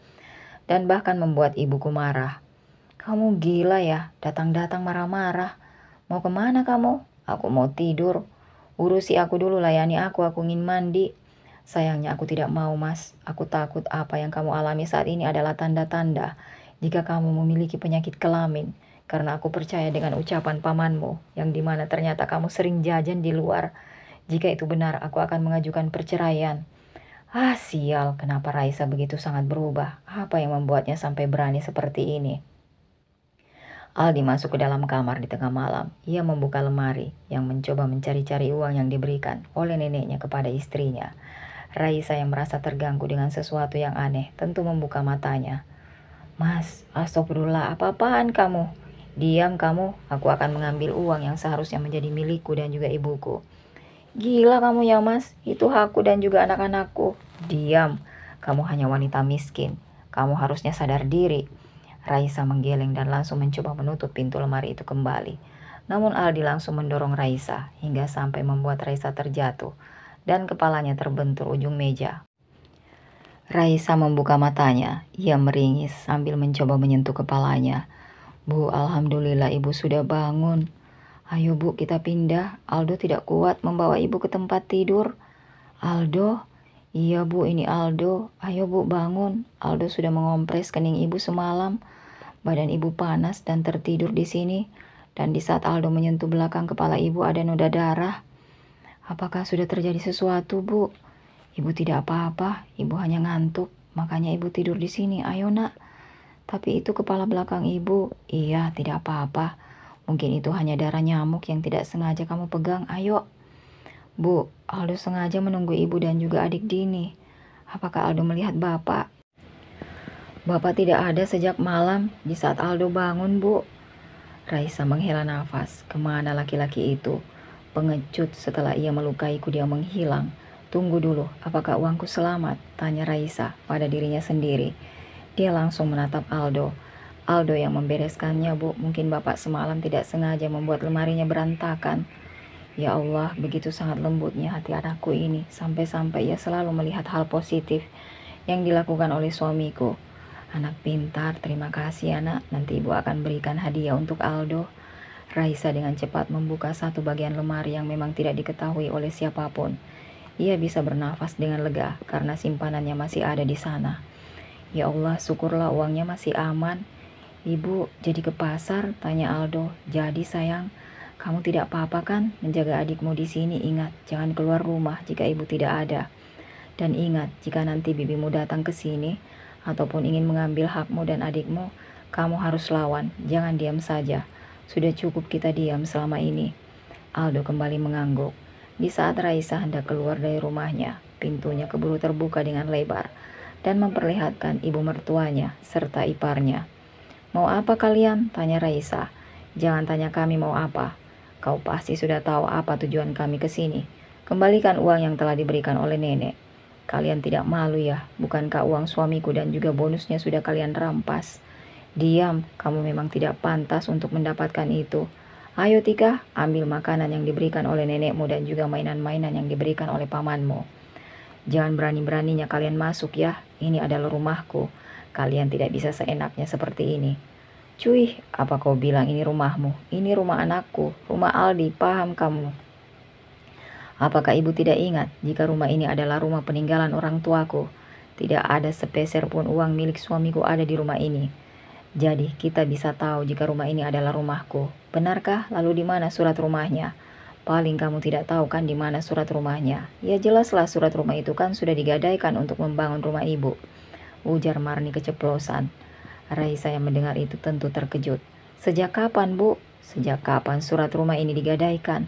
Dan bahkan membuat ibuku marah. Kamu gila ya, datang-datang marah-marah. Mau kemana kamu? Aku mau tidur. Urusi aku dulu, layani aku ingin mandi. Sayangnya aku tidak mau mas, aku takut apa yang kamu alami saat ini adalah tanda-tanda jika kamu memiliki penyakit kelamin. Karena aku percaya dengan ucapan pamanmu, yang dimana ternyata kamu sering jajan di luar. Jika itu benar, aku akan mengajukan perceraian. Sial, kenapa Raisa begitu sangat berubah? Apa yang membuatnya sampai berani seperti ini? Aldi masuk ke dalam kamar di tengah malam. Ia membuka lemari yang mencoba mencari-cari uang yang diberikan oleh neneknya kepada istrinya. Raisa yang merasa terganggu dengan sesuatu yang aneh, tentu membuka matanya. Mas, astagfirullah, apa-apaan kamu? Diam kamu, aku akan mengambil uang yang seharusnya menjadi milikku dan juga ibuku. Gila kamu ya mas, itu hakku dan juga anak-anakku. Diam, kamu hanya wanita miskin. Kamu harusnya sadar diri. Raisa menggeleng dan langsung mencoba menutup pintu lemari itu kembali. Namun Aldi langsung mendorong Raisa hingga sampai membuat Raisa terjatuh dan kepalanya terbentur ujung meja. Raisa membuka matanya, ia meringis sambil mencoba menyentuh kepalanya. Bu, alhamdulillah ibu sudah bangun. Ayo bu, kita pindah. Aldo tidak kuat membawa ibu ke tempat tidur. Aldo? Iya bu, ini Aldo. Ayo bu, bangun. Aldo sudah mengompres kening ibu semalam. Badan ibu panas dan tertidur di sini. Dan di saat Aldo menyentuh belakang kepala ibu ada noda darah. Apakah sudah terjadi sesuatu bu? Ibu tidak apa-apa, ibu hanya ngantuk, makanya ibu tidur di sini. Ayo nak. Tapi itu kepala belakang ibu. Iya, tidak apa-apa. Mungkin itu hanya darah nyamuk yang tidak sengaja kamu pegang. Ayo. Bu, Aldo sengaja menunggu ibu dan juga adik Dini. Apakah Aldo melihat bapak? Bapak tidak ada sejak malam di saat Aldo bangun, Bu. Raisa menghela nafas. Kemana laki-laki itu? Pengecut, setelah ia melukaiku dia menghilang. Tunggu dulu, apakah uangku selamat? Tanya Raisa pada dirinya sendiri. Dia langsung menatap Aldo. Aldo yang membereskannya, Bu. Mungkin bapak semalam tidak sengaja membuat lemarinya berantakan. Ya Allah, begitu sangat lembutnya hati anakku ini. Sampai-sampai ia selalu melihat hal positif yang dilakukan oleh suamiku. Anak pintar, terima kasih anak. Nanti ibu akan berikan hadiah untuk Aldo. Raisa dengan cepat membuka satu bagian lemari yang memang tidak diketahui oleh siapapun. Ia bisa bernafas dengan lega karena simpanannya masih ada di sana. Ya Allah, syukurlah uangnya masih aman. Ibu, jadi ke pasar? Tanya Aldo. Jadi sayang, kamu tidak apa-apa kan menjaga adikmu di sini? Ingat, jangan keluar rumah jika ibu tidak ada. Dan ingat, jika nanti bibimu datang ke sini ataupun ingin mengambil hakmu dan adikmu, kamu harus lawan, jangan diam saja. Sudah cukup kita diam selama ini. Aldo kembali mengangguk. Di saat Raisa hendak keluar dari rumahnya, pintunya keburu terbuka dengan lebar dan memperlihatkan ibu mertuanya serta iparnya. Mau apa kalian? Tanya Raisa. Jangan tanya kami mau apa. Kau pasti sudah tahu apa tujuan kami ke sini. Kembalikan uang yang telah diberikan oleh nenek. Kalian tidak malu ya? Bukankah uang suamiku dan juga bonusnya sudah kalian rampas? Diam, kamu memang tidak pantas untuk mendapatkan itu. Ayo Tika, ambil makanan yang diberikan oleh nenekmu dan juga mainan-mainan yang diberikan oleh pamanmu. Jangan berani-beraninya kalian masuk ya, ini adalah rumahku. Kalian tidak bisa seenaknya seperti ini. Cuy, apa kau bilang ini rumahmu? Ini rumah anakku, rumah Aldi, paham kamu? Apakah ibu tidak ingat jika rumah ini adalah rumah peninggalan orang tuaku? Tidak ada sepeser pun uang milik suamiku ada di rumah ini. Jadi kita bisa tahu jika rumah ini adalah rumahku. Benarkah? Lalu di mana surat rumahnya? Paling kamu tidak tahu kan di mana surat rumahnya? Ya jelaslah surat rumah itu kan sudah digadaikan untuk membangun rumah ibu. Ujar Marni keceplosan. Raisa yang mendengar itu tentu terkejut. Sejak kapan, Bu? Sejak kapan surat rumah ini digadaikan?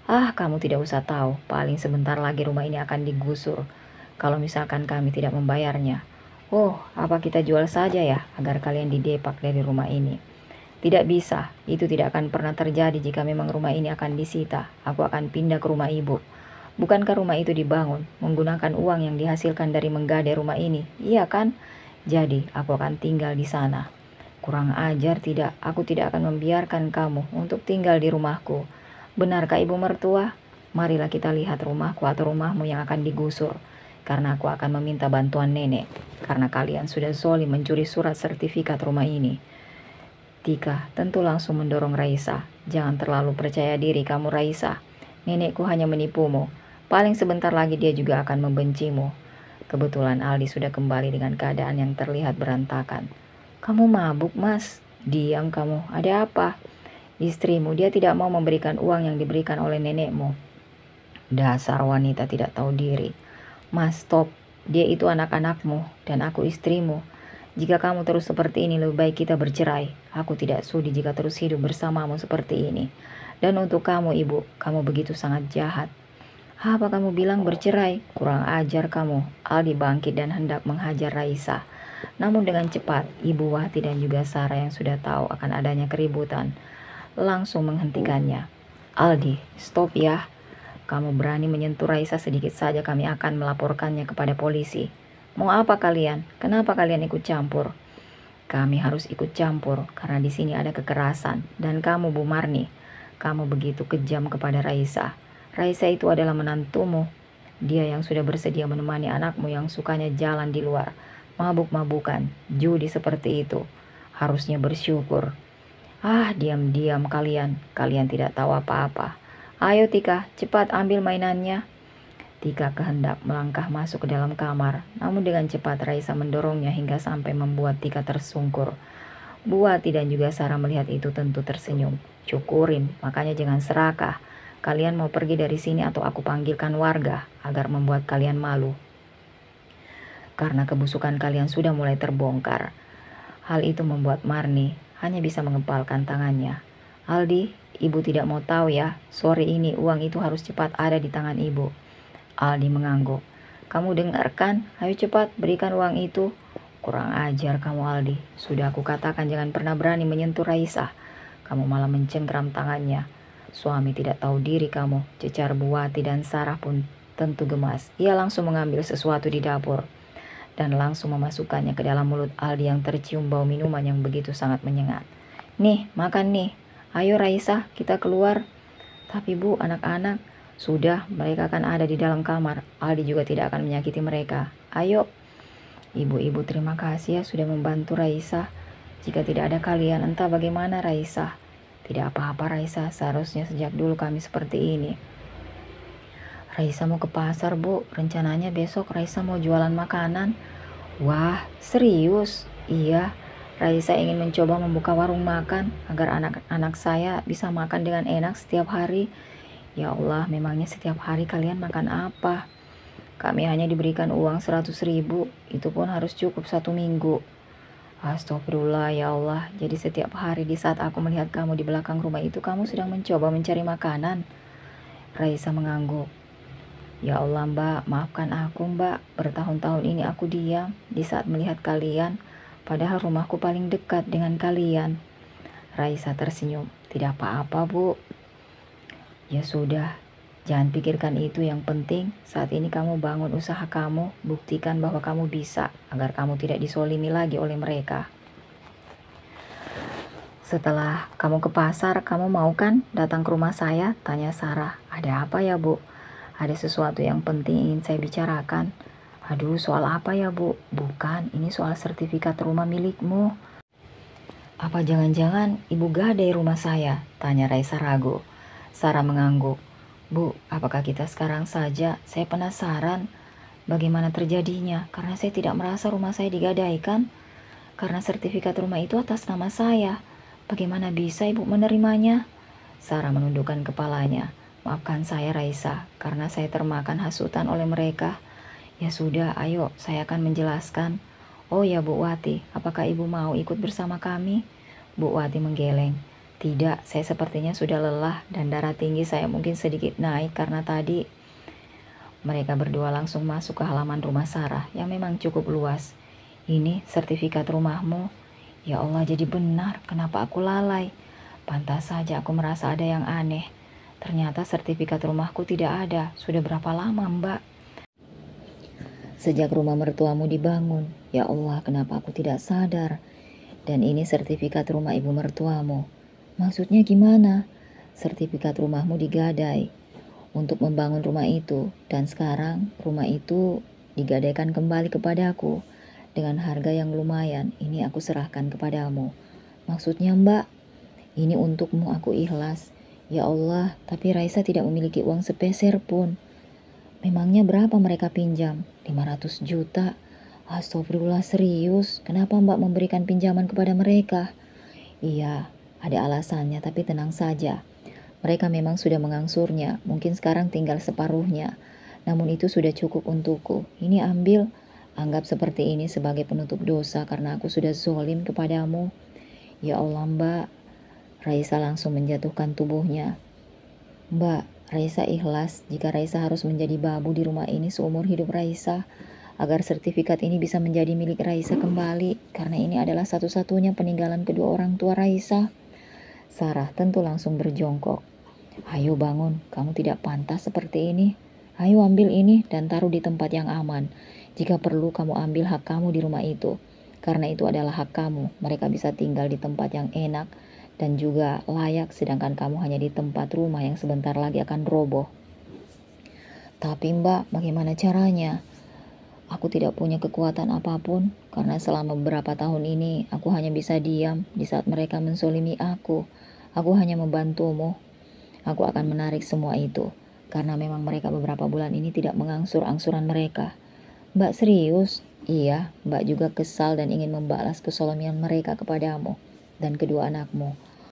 Ah, kamu tidak usah tahu. Paling sebentar lagi rumah ini akan digusur. Kalau misalkan kami tidak membayarnya. Oh, apa kita jual saja ya agar kalian didepak dari rumah ini? Tidak bisa, itu tidak akan pernah terjadi jika memang rumah ini akan disita. Aku akan pindah ke rumah ibu. Bukankah rumah itu dibangun menggunakan uang yang dihasilkan dari menggadai rumah ini? Iya kan? Jadi, aku akan tinggal di sana. Kurang ajar tidak, aku tidak akan membiarkan kamu untuk tinggal di rumahku. Benarkah ibu mertua? Marilah kita lihat rumahku atau rumahmu yang akan digusur. Karena aku akan meminta bantuan nenek. Karena kalian sudah zolim mencuri surat sertifikat rumah ini. Tika tentu langsung mendorong Raisa. Jangan terlalu percaya diri kamu Raisa. Nenekku hanya menipumu. Paling sebentar lagi dia juga akan membencimu. Kebetulan Aldi sudah kembali dengan keadaan yang terlihat berantakan. Kamu mabuk mas? Diam kamu, ada apa? Istrimu, dia tidak mau memberikan uang yang diberikan oleh nenekmu. Dasar wanita tidak tahu diri. Mas, stop. Dia itu anak-anakmu dan aku istrimu. Jika kamu terus seperti ini, lebih baik kita bercerai. Aku tidak sudi jika terus hidup bersamamu seperti ini. Dan untuk kamu, ibu, kamu begitu sangat jahat. Apa kamu bilang bercerai? Kurang ajar kamu. Aldi bangkit dan hendak menghajar Raisa. Namun dengan cepat, Ibu Wati dan juga Sarah yang sudah tahu akan adanya keributan, langsung menghentikannya. Aldi, stop ya. Kamu berani menyentuh Raisa sedikit saja kami akan melaporkannya kepada polisi. Mau apa kalian? Kenapa kalian ikut campur? Kami harus ikut campur karena di sini ada kekerasan. Dan kamu Bu Marni, kamu begitu kejam kepada Raisa. Raisa itu adalah menantumu. Dia yang sudah bersedia menemani anakmu yang sukanya jalan di luar, mabuk-mabukan, judi seperti itu. Harusnya bersyukur. Ah, diam-diam kalian. Kalian tidak tahu apa-apa. Ayo Tika, cepat ambil mainannya. Tika kehendak melangkah masuk ke dalam kamar, namun dengan cepat Raisa mendorongnya hingga sampai membuat Tika tersungkur. Bu Wati dan juga Sarah melihat itu tentu tersenyum. Syukurin, makanya jangan serakah. Kalian mau pergi dari sini atau aku panggilkan warga agar membuat kalian malu. karena kebusukan kalian sudah mulai terbongkar. Hal itu membuat Marni hanya bisa mengepalkan tangannya. Aldi, ibu tidak mau tahu ya, sore ini uang itu harus cepat ada di tangan ibu. Aldi mengangguk. Kamu dengar kan? Ayo cepat berikan uang itu. Kurang ajar kamu Aldi. Sudah aku katakan jangan pernah berani menyentuh Raisa. Kamu malah mencengkram tangannya. Suami tidak tahu diri kamu. Cecar Buati dan Sarah pun tentu gemas. Ia langsung mengambil sesuatu di dapur dan langsung memasukkannya ke dalam mulut Aldi yang tercium bau minuman yang begitu sangat menyengat. Nih, makan nih. Ayo Raisa, kita keluar. Tapi Bu, anak-anak, sudah, mereka akan ada di dalam kamar. Aldi juga tidak akan menyakiti mereka. Ayo. Ibu-ibu terima kasih ya sudah membantu Raisa. Jika tidak ada kalian, entah bagaimana Raisa. Tidak apa-apa Raisa, seharusnya sejak dulu kami seperti ini. Raisa mau ke pasar Bu, rencananya besok Raisa mau jualan makanan. Wah, serius? Iya, Raisa ingin mencoba membuka warung makan agar anak-anak saya bisa makan dengan enak setiap hari. Ya Allah, memangnya setiap hari kalian makan apa? Kami hanya diberikan uang 100.000, itu pun harus cukup 1 minggu. Astagfirullah ya Allah, jadi setiap hari di saat aku melihat kamu di belakang rumah itu, kamu sedang mencoba mencari makanan. Raisa mengangguk. Ya Allah Mbak, maafkan aku Mbak, bertahun-tahun ini aku diam di saat melihat kalian, padahal rumahku paling dekat dengan kalian. Raisa tersenyum. Tidak apa-apa Bu. Ya sudah, jangan pikirkan itu, yang penting saat ini kamu bangun usaha kamu, buktikan bahwa kamu bisa, agar kamu tidak disolimi lagi oleh mereka. Setelah kamu ke pasar, kamu mau kan datang ke rumah saya? Tanya Sarah. Ada apa ya Bu? Ada sesuatu yang penting ingin saya bicarakan. Aduh, soal apa ya Bu? Bukan, ini soal sertifikat rumah milikmu. Apa jangan-jangan ibu gadai rumah saya? Tanya Raisa ragu. Sarah mengangguk. Bu, apakah kita sekarang saja? Saya penasaran bagaimana terjadinya, karena saya tidak merasa rumah saya digadaikan. Karena sertifikat rumah itu atas nama saya. Bagaimana bisa ibu menerimanya? Sarah menundukkan kepalanya. Maafkan saya Raisa, karena saya termakan hasutan oleh mereka. Ya sudah, ayo saya akan menjelaskan. Oh ya Bu Wati, apakah ibu mau ikut bersama kami? Bu Wati menggeleng. Tidak, saya sepertinya sudah lelah dan darah tinggi saya mungkin sedikit naik karena tadi. Mereka berdua langsung masuk ke halaman rumah Sarah yang memang cukup luas. Ini sertifikat rumahmu. Ya Allah, jadi benar, kenapa aku lalai? Pantas saja aku merasa ada yang aneh. Ternyata sertifikat rumahku tidak ada. Sudah berapa lama Mbak? Sejak rumah mertuamu dibangun. Ya Allah, kenapa aku tidak sadar? Dan ini sertifikat rumah ibu mertuamu. Maksudnya gimana? Sertifikat rumahmu digadai untuk membangun rumah itu, dan sekarang rumah itu digadaikan kembali kepadaku dengan harga yang lumayan. Ini aku serahkan kepadamu. Maksudnya Mbak, ini untukmu, aku ikhlas. Ya Allah, tapi Raisa tidak memiliki uang sepeser pun. Memangnya berapa mereka pinjam? 500 juta. Astagfirullah, serius? Kenapa Mbak memberikan pinjaman kepada mereka? Iya, ada alasannya, tapi tenang saja. Mereka memang sudah mengangsurnya, mungkin sekarang tinggal separuhnya. Namun itu sudah cukup untukku. Ini ambil, anggap seperti ini sebagai penutup dosa karena aku sudah zolim kepadamu. Ya Allah Mbak. Raisa langsung menjatuhkan tubuhnya. Mbak, Raisa ikhlas jika Raisa harus menjadi babu di rumah ini seumur hidup Raisa, agar sertifikat ini bisa menjadi milik Raisa kembali, karena ini adalah satu-satunya peninggalan kedua orang tua Raisa. Sarah tentu langsung berjongkok. Ayo bangun, kamu tidak pantas seperti ini. Ayo ambil ini dan taruh di tempat yang aman. Jika perlu kamu ambil hak kamu di rumah itu. Karena itu adalah hak kamu. Mereka bisa tinggal di tempat yang enak dan juga layak, sedangkan kamu hanya di tempat rumah yang sebentar lagi akan roboh. Tapi Mbak, bagaimana caranya? Aku tidak punya kekuatan apapun, karena selama beberapa tahun ini aku hanya bisa diam di saat mereka mensolimi aku. Aku hanya membantumu. Aku akan menarik semua itu, karena memang mereka beberapa bulan ini tidak mengangsur angsuran mereka. Mbak serius? Iya, Mbak juga kesal dan ingin membalas kesolimian mereka kepadamu dan kedua anakmu.